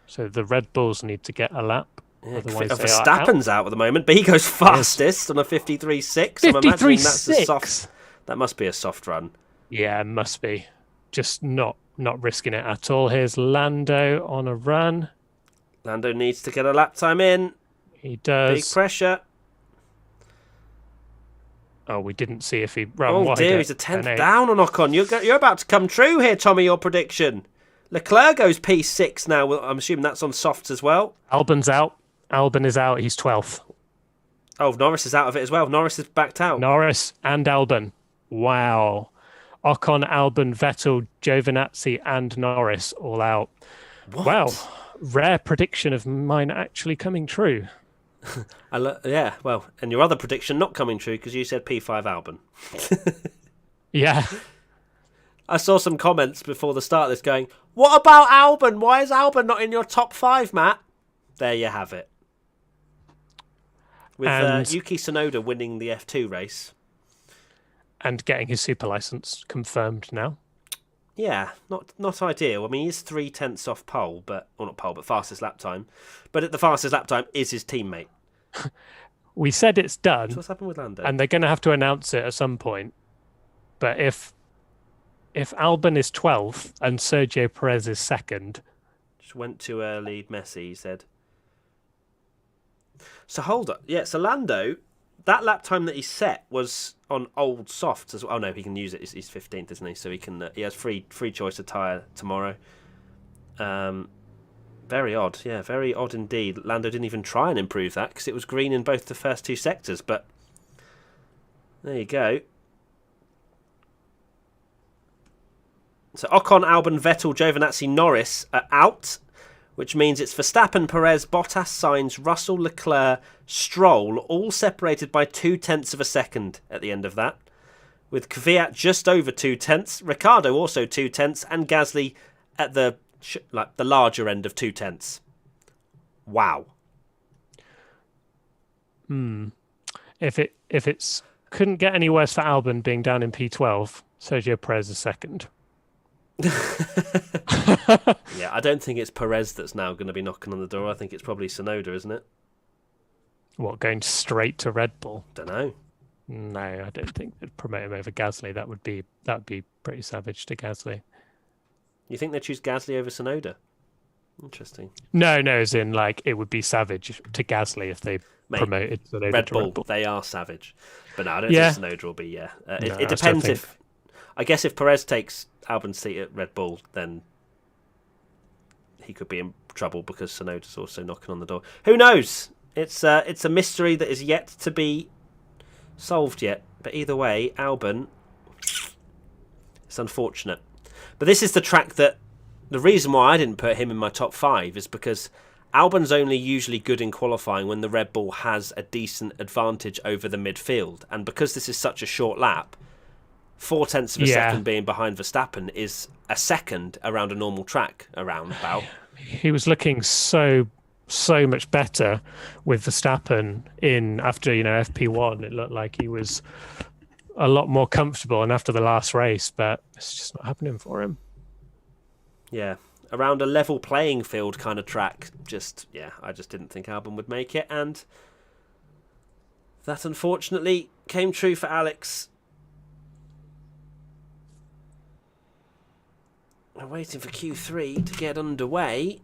So the Red Bulls need to get a lap. Yeah, Verstappen's out at the moment, but he goes fastest on a 53.6. I'm imagining that's a soft. That must be a soft run. Yeah, it must be. Just not risking it at all. Here's Lando on a run. Lando needs to get a lap time in. He does. Big pressure. Oh, we didn't see if he ran wide. Oh dear, he's a 10th down on Ocon. You're about to come true here, Tommy, your prediction. Leclerc goes P6 now. I'm assuming that's on softs as well. Albon's out. Albon is out. He's 12th. Oh, Norris is out of it as well. Norris is backed out. Norris and Albon. Wow. Ocon, Albon, Vettel, Giovinazzi and Norris all out. What? Wow. Rare prediction of mine actually coming true. Yeah, well, and your other prediction not coming true because you said P5 Albon. Yeah. I saw some comments before the start of this going, what about Albon? Why is Albon not in your top 5, Matt? There you have it. With Yuki Tsunoda winning the F2 race. And getting his super license confirmed now. Yeah, not ideal. I mean, he's 3/10 off pole, but fastest lap time. But at the fastest lap time is his teammate. We said it's done. So what's happened with Lando? And they're going to have to announce it at some point. But if Albon is 12th and Sergio Perez is 2nd... Just went too early, Messi, he said. So hold up. Yeah, so Lando, that lap time that he set was on old softs as well. Oh no, he can use it. He's 15th, isn't he? So he has free choice of tyre tomorrow. Very odd. Yeah, very odd indeed. Lando didn't even try and improve that because it was green in both the first 2 sectors. But there you go. So Ocon, Albon, Vettel, Giovinazzi, Norris are out, which means it's Verstappen, Perez, Bottas, Sainz, Russell, Leclerc, Stroll, all separated by 0.2 of a second at the end of that, with Kvyat just over 0.2, Ricciardo also 0.2, and Gasly at the larger end of 0.2. Wow. If it's couldn't get any worse for Albon being down in P12, Sergio Perez is second. Yeah, I don't think it's Perez that's now going to be knocking on the door. I think it's probably Tsunoda, isn't it? What, going straight to Red Bull? Don't know. No, I don't think they'd promote him over Gasly. That would be pretty savage to Gasly. You think they choose Gasly over Tsunoda? Interesting. No, as in like it would be savage to Gasly if they promoted Tsunoda Red to Bull. Red Bull. They are savage, but no, I don't think Tsunoda will be. Yeah, it depends if. I guess if Perez takes Albon's seat at Red Bull, then he could be in trouble because Tsunoda's also knocking on the door. Who knows? It's a mystery that is yet to be solved yet. But either way, Albon, it's unfortunate. But this is the track that the reason why I didn't put him in my top 5 is because Albon's only usually good in qualifying when the Red Bull has a decent advantage over the midfield, and because this is such a short lap, 0.4 of a second being behind Verstappen is a second around a normal track around about. He was looking so much better with Verstappen in after FP1. It looked like he was a lot more comfortable, and after the last race, but it's just not happening for him. Yeah, around a level playing field kind of track. I just didn't think Albon would make it, and that unfortunately came true for Alex. We're waiting for Q3 to get underway.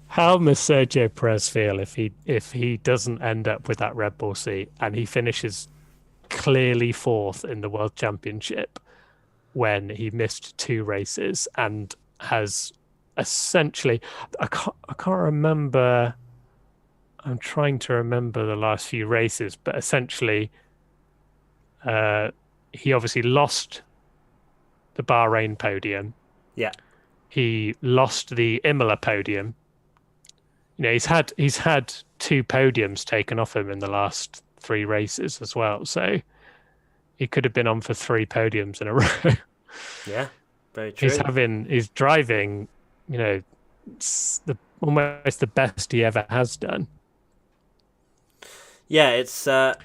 How must Sergio Perez feel if he doesn't end up with that Red Bull seat and he finishes clearly 4th in the World Championship when he missed 2 races and has essentially I can't remember. I'm trying to remember the last few races, but essentially he obviously lost the Bahrain podium. Yeah. He lost the Imola podium. He's had 2 podiums taken off him in the last 3 races as well. So he could have been on for 3 podiums in a row. Yeah, very true. He's driving, almost the best he ever has done. Yeah, it's. It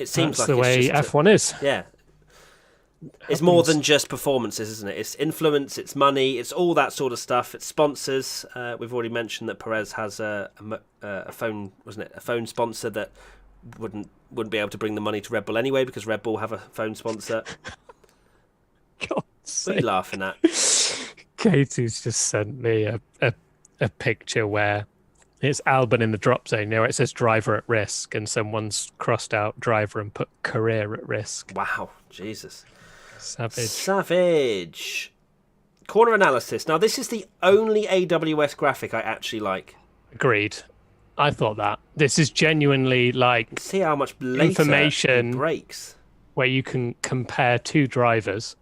seems like the way F1 is. Yeah. It's more than just performances, isn't it? It's influence, it's money, it's all that sort of stuff. It's sponsors. We've already mentioned that Perez has a phone, wasn't it? A phone sponsor that wouldn't be able to bring the money to Red Bull anyway because Red Bull have a phone sponsor. What are you laughing at? Katie's just sent me a picture where it's Albon in the drop zone. It says driver at risk, and someone's crossed out driver and put career at risk. Wow, Jesus. Savage. Corner analysis. Now, this is the only AWS graphic I actually like. Agreed. I thought that. This is genuinely like see how much later information it breaks, where you can compare 2 drivers.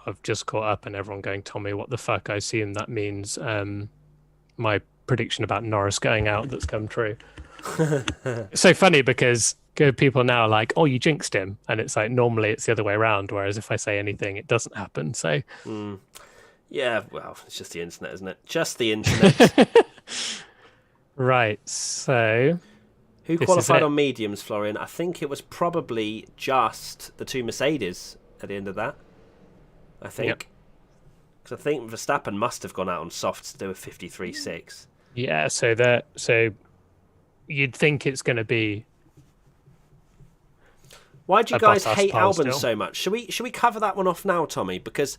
I've just caught up and everyone going, Tommy, what the fuck? I assume that means my prediction about Norris going out that's come true. It's so funny because people now are like, oh, you jinxed him. And it's like, normally it's the other way around. Whereas if I say anything, it doesn't happen. So, yeah, well, it's just the internet, isn't it? Just the internet. Right. So, who qualified on mediums, Florian? I think it was probably just the 2 Mercedes at the end of that. I think. Because I think Verstappen must have gone out on softs to do a 53.6. Yeah, so you'd think it's going to be. Why do you guys hate Albon so much? Should we cover that one off now, Tommy? Because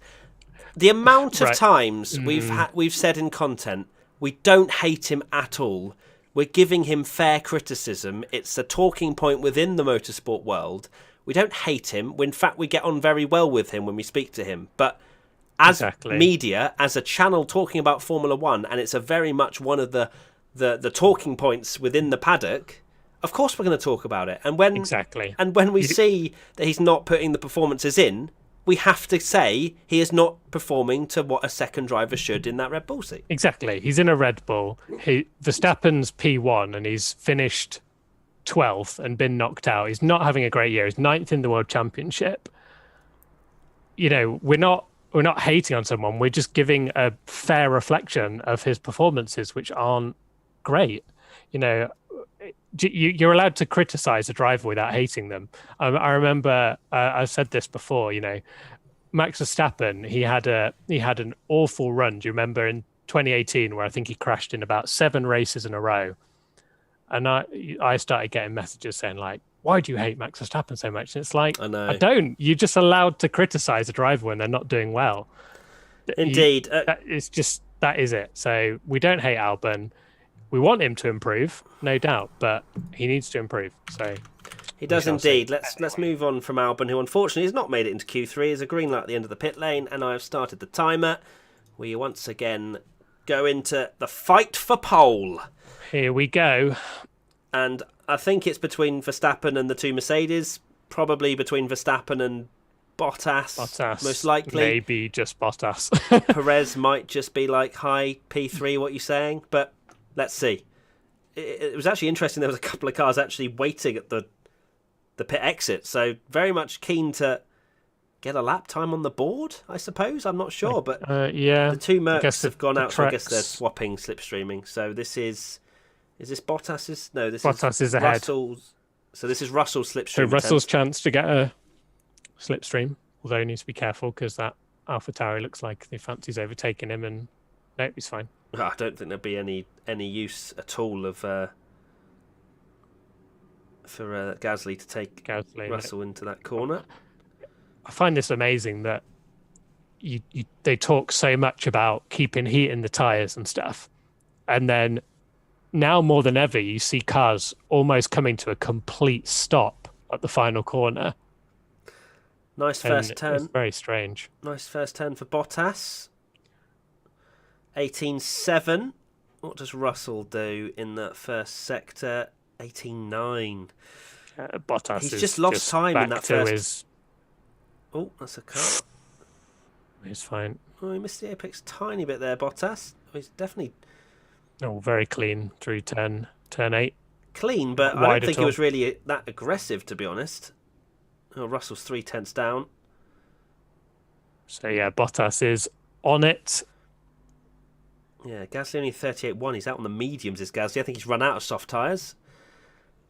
the amount of times we've said in content we don't hate him at all. We're giving him fair criticism. It's a talking point within the motorsport world. We don't hate him. In fact, we get on very well with him when we speak to him. But as media, as a channel talking about Formula One, and it's a very much one of the talking points within the paddock, of course we're going to talk about it. And when we see that he's not putting the performances in, we have to say he is not performing to what a second driver should in that Red Bull seat. Exactly. He's in a Red Bull. Verstappen's P1 and he's finished 12th and been knocked out. He's not having a great year. He's 9th in the World Championship. You know, we're not hating on someone. We're just giving a fair reflection of his performances, which aren't great. You know, you're allowed to criticize a driver without hating them. I remember I've said this before. You know, Max Verstappen, he had an awful run. Do you remember in 2018 where I think he crashed in about 7 races in a row? And I started getting messages saying like, why do you hate Max Verstappen so much? And it's like, I don't. You're just allowed to criticize a driver when they're not doing well. Indeed. It's just, that is it. So we don't hate Albon. We want him to improve, no doubt, but he needs to improve. So he does indeed. Let's move on from Albon, who unfortunately has not made it into Q3. Is a green light at the end of the pit lane, and I have started the timer. We once again go into the fight for pole. Here we go. And I think it's between Verstappen and the 2 Mercedes, probably between Verstappen and Bottas, most likely. Maybe just Bottas. Perez might just be like, hi, P3, what are you saying? But let's see. It was actually interesting. There was a couple of cars actually waiting at the pit exit. So very much keen to get a lap time on the board, I suppose. I'm not sure. But yeah, the 2 Mercs have gone out. Tracks... So I guess they're swapping slipstreaming. So this is this Bottas's? No, this Bottas is ahead. Russell's. So this is Russell's slipstream. So Russell's chance to get a slipstream, although he needs to be careful because that AlphaTauri looks like he fancies overtaking him, and no, he's fine. I don't think there'll be any use at all of for Gasly to take Russell into that corner. I find this amazing that they talk so much about keeping heat in the tyres and stuff, and then now more than ever you see cars almost coming to a complete stop at the final corner. Nice first turn. It's very strange. Nice first turn for Bottas. 18.7. What does Russell do in that first sector? 18.9. Bottas He's just lost time in that first. Oh, that's a cut. He's fine. Oh, he missed the apex tiny bit there, Bottas. Oh, he's definitely. Oh, very clean through turn 8. Clean, but I don't think he was really that aggressive, to be honest. Oh, Russell's 0.3 down. So yeah, Bottas is on it. Yeah, Gasly only 38.1. He's out on the mediums, is Gasly. I think he's run out of soft tyres.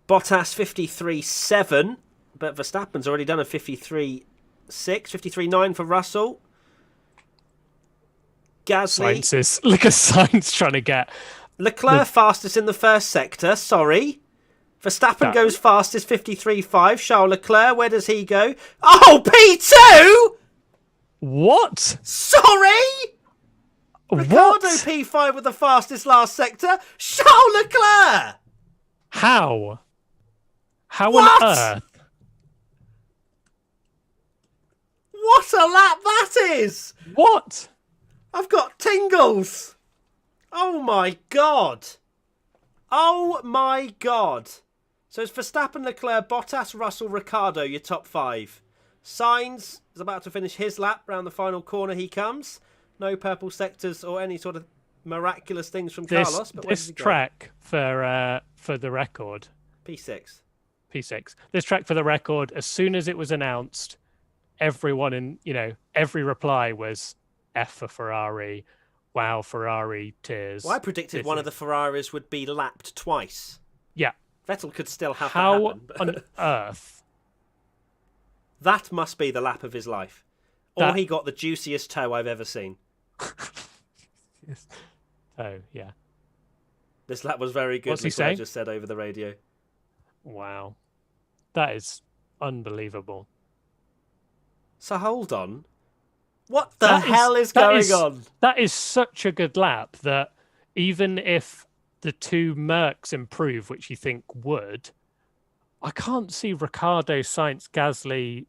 Bottas 53.7, but Verstappen's already done a 53.6, 53.9 for Russell. Gasly. Look at Sainz trying to get... Leclerc fastest in the first sector, sorry. Verstappen goes fastest, 53.5. Charles Leclerc, where does he go? Oh, P2! What? Sorry! Ricciardo P5 with the fastest last sector. Charles Leclerc! How? How what? On earth? What a lap that is! What? I've got tingles! Oh my god! Oh my god! So it's Verstappen, Leclerc, Bottas, Russell, Ricciardo, your top 5. Sainz is about to finish his lap. Round the final corner he comes. No purple sectors or any sort of miraculous things from Carlos. But this track for the record. P6. This track for the record, as soon as it was announced, everyone every reply was F for Ferrari. Wow, Ferrari tears. Well, I predicted one of the Ferraris would be lapped twice. Yeah. Vettel could still have that happen. How on earth? That must be the lap of his life. Or he got the juiciest toe I've ever seen. Oh, yeah. This lap was very good. What's he saying? Just said over the radio. Wow. That is unbelievable. So hold on. What the hell is going on? That is such a good lap that even if the 2 Mercs improve, which you think would, I can't see Ricciardo, Sainz, Gasly,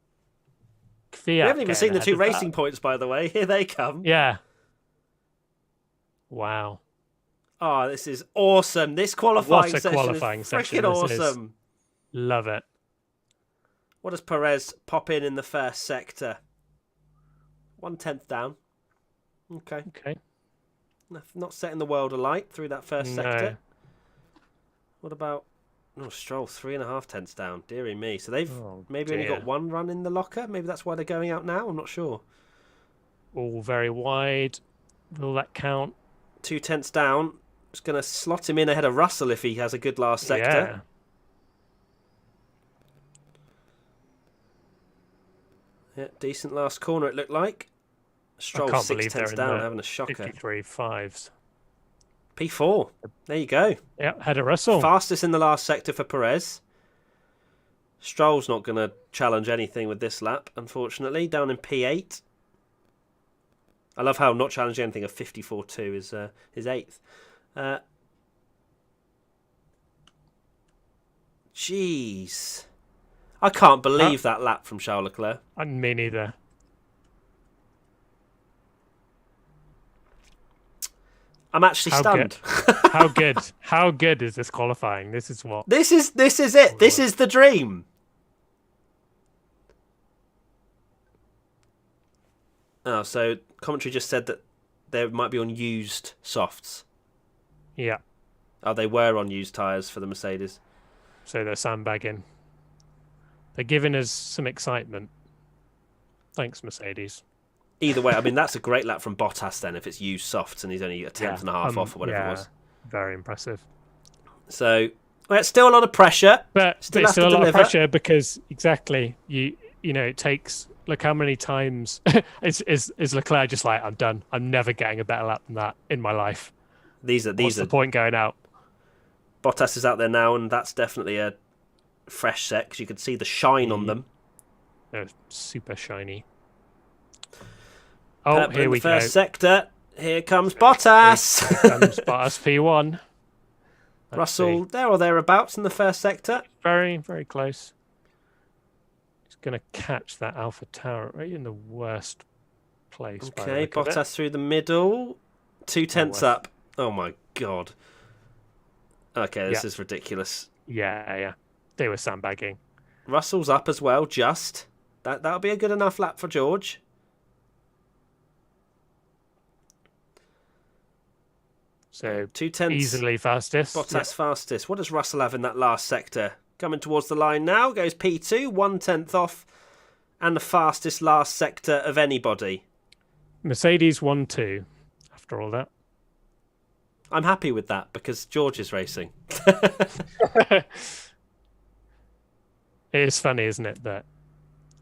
Fiat. We haven't even seen the 2 racing points, by the way. Here they come. Yeah. Wow. Oh, this is awesome. This qualifying session is freaking awesome. Love it. What does Perez pop in the first sector? 1/10 down. Okay. Not setting the world alight through that first sector. What about Oh, Stroll 3.5 tenths down. Deary me. So they've maybe only dear. got one run in the locker. Maybe that's why they're going out now. I'm not sure. All very wide. Will that count? 2 tenths down. It's going to slot him in ahead of Russell if he has a good last sector. Yeah, decent last corner it looked like. Stroll 6 tenths down, having a shocker. 53.5s. P4. There you go. Yeah, ahead of Russell. Fastest in the last sector for Perez. Stroll's not going to challenge anything with this lap, unfortunately. Down in P8. I love how not challenging anything of 54.2 is his 8th. Jeez. I can't believe that lap from Charles Leclerc. Me neither. I'm actually stunned. How good? How good is this qualifying? This is what. This is it. This is the dream. Oh, so commentary just said that they might be on used softs. Yeah. Oh, they were on used tyres for the Mercedes. So they're sandbagging. They're giving us some excitement. Thanks, Mercedes. Either way, I mean, that's a great lap from Bottas then, if it's used softs and he's only a tenth and a half off or whatever it was. Very impressive. So, well, it's still a lot of pressure. But still a lot of pressure because, exactly, you know, it takes... Look how many times is Leclerc just like, I'm done. I'm never getting a better lap than that in my life. What's the point going out? Bottas is out there now, and that's definitely a fresh set because you can see the shine on them. They're super shiny. Oh, here we go. First sector. Here comes Bottas. Here comes Bottas P1. Russell there or thereabouts in the first sector. Very, very close. He's going to catch that Alpha Tower right in the worst place. Okay, Bottas through the middle. 2 tenths up. Oh my god. Okay, this is ridiculous. Yeah. They were sandbagging. Russell's up as well, just. That'll be a good enough lap for George. So 2 tenths. Easily fastest. Bottas fastest. What does Russell have in that last sector? Coming towards the line now. Goes P2. 1 tenth off. And the fastest last sector of anybody. Mercedes 1-2. After all that. I'm happy with that because George is racing. It is funny, isn't it, that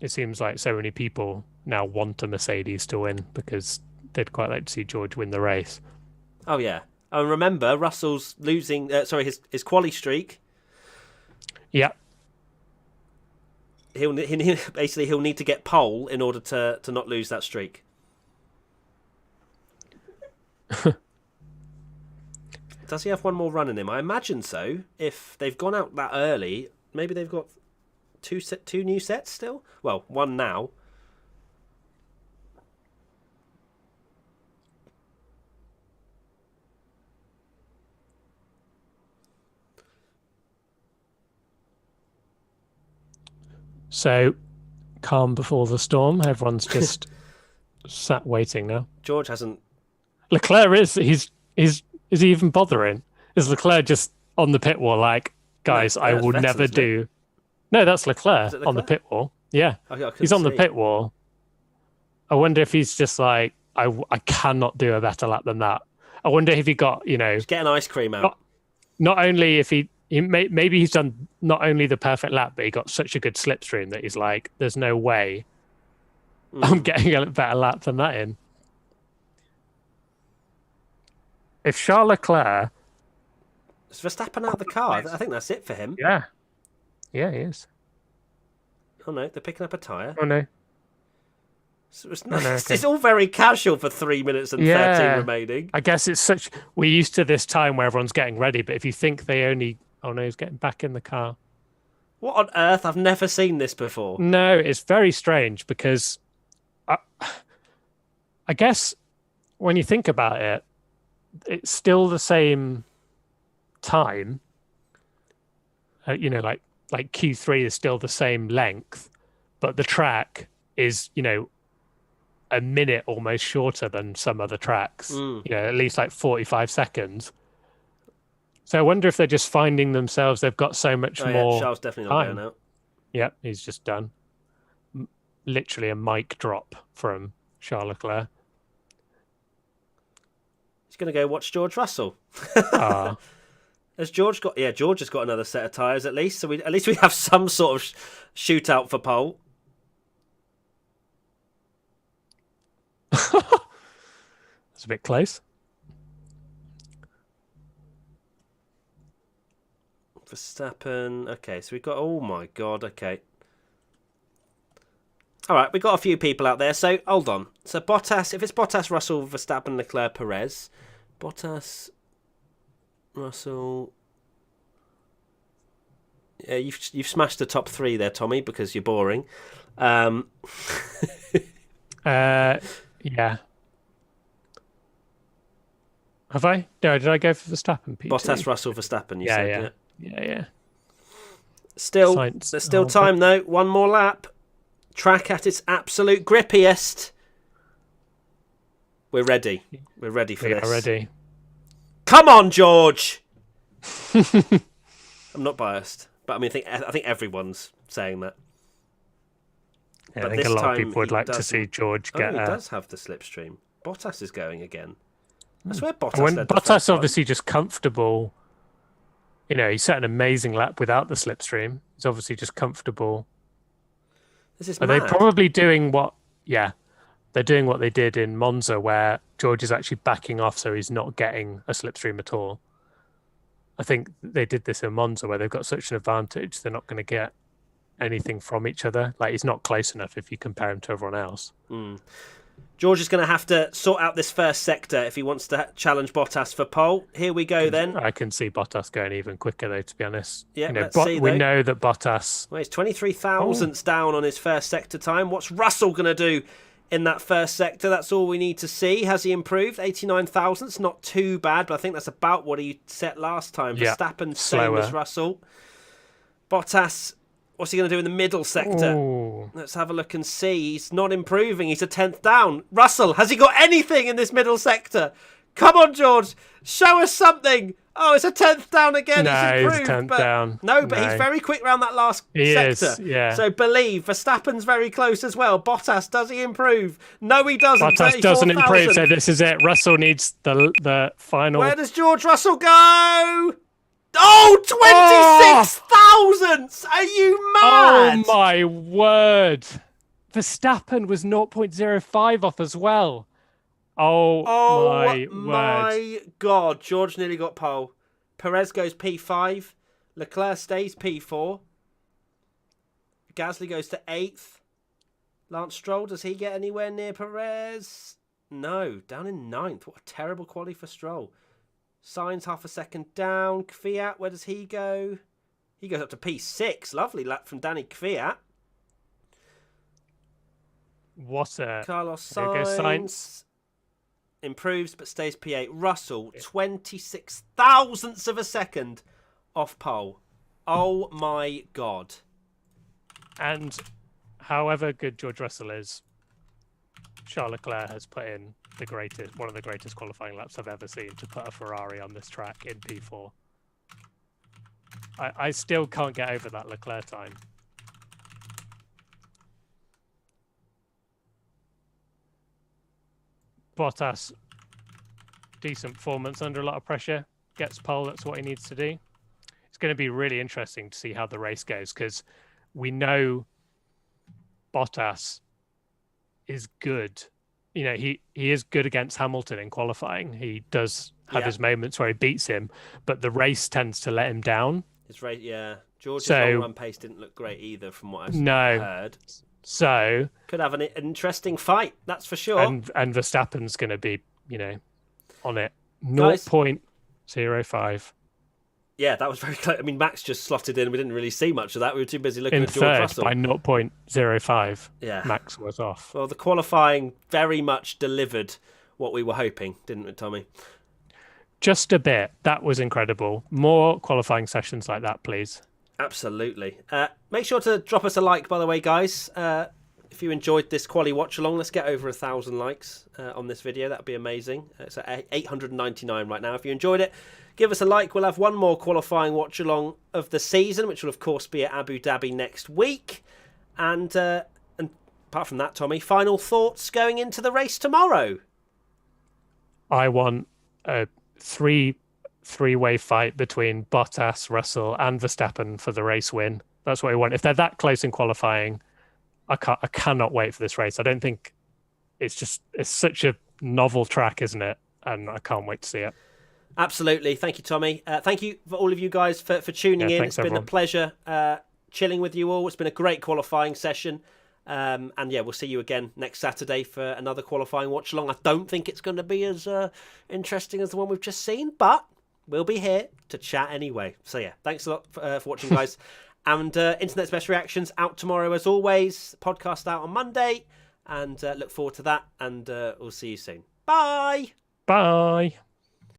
it seems like so many people now want a Mercedes to win because they'd quite like to see George win the race. Oh, yeah. And remember, Russell's losing... his quali streak. Yeah. He'll need to get pole in order to not lose that streak. Does he have one more run in him? I imagine so. If they've gone out that early, maybe they've got two new sets still? Well, one now. So, calm before the storm. Everyone's just sat waiting now. George hasn't... Leclerc is he even bothering? Is Leclerc just on the pit wall like, guys, I will never do... No, that's Leclerc on the pit wall. Yeah, he's on the pit wall. I wonder if he's just like, I cannot do a better lap than that. I wonder if he got, Just get an ice cream out. Not only if maybe he's done not only the perfect lap, but he got such a good slipstream that he's like, there's no way I'm getting a better lap than that in. If Charles Leclerc... Is Verstappen out of the car? I think that's it for him. Yeah. Yeah, he is. Oh, no, they're picking up a tyre. Oh, no. It's all very casual for 3 minutes and 13 remaining. I guess it's such... We're used to this time where everyone's getting ready, but if you think they only... Oh, no, he's getting back in the car. What on earth? I've never seen this before. No, it's very strange because... I guess when you think about it, it's still the same time. Like Q3 is still the same length, but the track is, a minute almost shorter than some other tracks. At least like 45 seconds. So I wonder if they're just finding themselves. They've got so much more. Charles definitely not going out. Yep, he's just done. Literally a mic drop from Charles Leclerc. He's going to go watch George Russell. Ah. Has George got? Yeah, George has got another set of tyres at least. So at least we have some sort of shootout for pole. That's a bit close. Verstappen. Okay, so we've got. Oh my god. Okay. All right, we've got a few people out there. So hold on. So Bottas. If it's Bottas, Russell, Verstappen, Leclerc, Perez, Bottas, Russell. Yeah, you've smashed the top three there, Tommy, because you're boring. Yeah. Have I? No, did I go for Verstappen? P2? Bottas, Russell, Verstappen. You said, yeah. Still, Science. there's still time though. One more lap. Track at its absolute grippiest. We're ready. We're ready for this. We are ready. Come on, George. I'm not biased, but I mean, I think everyone's saying that. Yeah, I think a lot of people would like to see George get. He does have the slipstream. Bottas is going again. I swear Bottas. When Bottas obviously just comfortable. You know, he set an amazing lap without the slipstream. He's obviously just comfortable. This is Are mad. they probably doing what? Yeah, they're doing what they did in Monza, where George is actually backing off, so he's not getting a slipstream at all. I think they did this in Monza, where they've got such an advantage, they're not going to get anything from each other. Like, he's not close enough if you compare him to everyone else. George is going to have to sort out this first sector if he wants to challenge Bottas for pole. Here we go then. I can see Bottas going even quicker, though, to be honest. Yeah, let's see, we know that Bottas... Well, he's 23 thousandths down on his first sector time. What's Russell going to do in that first sector? That's all we need to see. Has he improved? 89 thousandths, not too bad, but I think that's about what he set last time. Verstappen, same as Russell. Bottas... What's he going to do in the middle sector? Ooh. Let's have a look and see. He's not improving. He's a 10th down. Russell, has he got anything in this middle sector? Come on, George. Show us something. Oh, it's a 10th down again. No, he's improved. he's 10th down. No, but he's very quick around that last sector. Is, yeah. So believe. Verstappen's very close as well. Bottas, does he improve? No, he doesn't. Bottas doesn't improve, so this is it. Russell needs the final. Where does George Russell go? Oh, 26 thousandths! Are you mad? Oh, my word. Verstappen was 0.05 off as well. Oh my God. George nearly got pole. Perez goes P5. Leclerc stays P4. Gasly goes to 8th. Lance Stroll, does he get anywhere near Perez? No, down in 9th. What a terrible quali for Stroll. Sainz half a second down. Kvyat, where does he go? He goes up to P6. Lovely lap from Danny Kvyat. What a... Carlos Sainz. Improves but stays P8. Russell, 26 thousandths of a second off pole. Oh my God. And however good George Russell is, Charles Leclerc has put in one of the greatest qualifying laps I've ever seen to put a Ferrari on this track in P4. I still can't get over that Leclerc time. Bottas, decent performance under a lot of pressure, gets pole, that's what he needs to do. It's going to be really interesting to see how the race goes, because we know Bottas is good. You know, he is good against Hamilton in qualifying. He does have his moments where he beats him, but the race tends to let him down. His race, George's long run pace didn't look great either, from what I've heard. So could have an interesting fight, that's for sure. And Verstappen's going to be, on it. 0.05. Yeah, that was very close. I mean, Max just slotted in. We didn't really see much of that. We were too busy looking at George third Russell. By 0.05. Yeah, Max was off. Well, the qualifying very much delivered what we were hoping, didn't it, Tommy? Just a bit. That was incredible. More qualifying sessions like that, please. Absolutely. Make sure to drop us a like, by the way, guys. if you enjoyed this quali watch along, let's get over 1,000 likes on this video. That'd be amazing. It's at 899 right now. If you enjoyed it, give us a like. We'll have one more qualifying watch along of the season, which will of course be at Abu Dhabi next week. And apart from that, Tommy, final thoughts going into the race tomorrow? I want a three-way fight between Bottas, Russell, and Verstappen for the race win. That's what I want. If they're that close in qualifying, I cannot wait for this race. I don't think it's such a novel track, isn't it? And I can't wait to see it. Absolutely. Thank you, Tommy. Thank you for all of you guys for tuning in. Thanks, it's been everyone. a pleasure chilling with you all. It's been a great qualifying session. And yeah, we'll see you again next Saturday for another qualifying watch along. I don't think it's going to be as interesting as the one we've just seen, but we'll be here to chat anyway. So yeah, thanks a lot for watching, guys. And Internet's Best Reactions out tomorrow as always. Podcast out on Monday. And look forward to that. And we'll see you soon. Bye. Bye.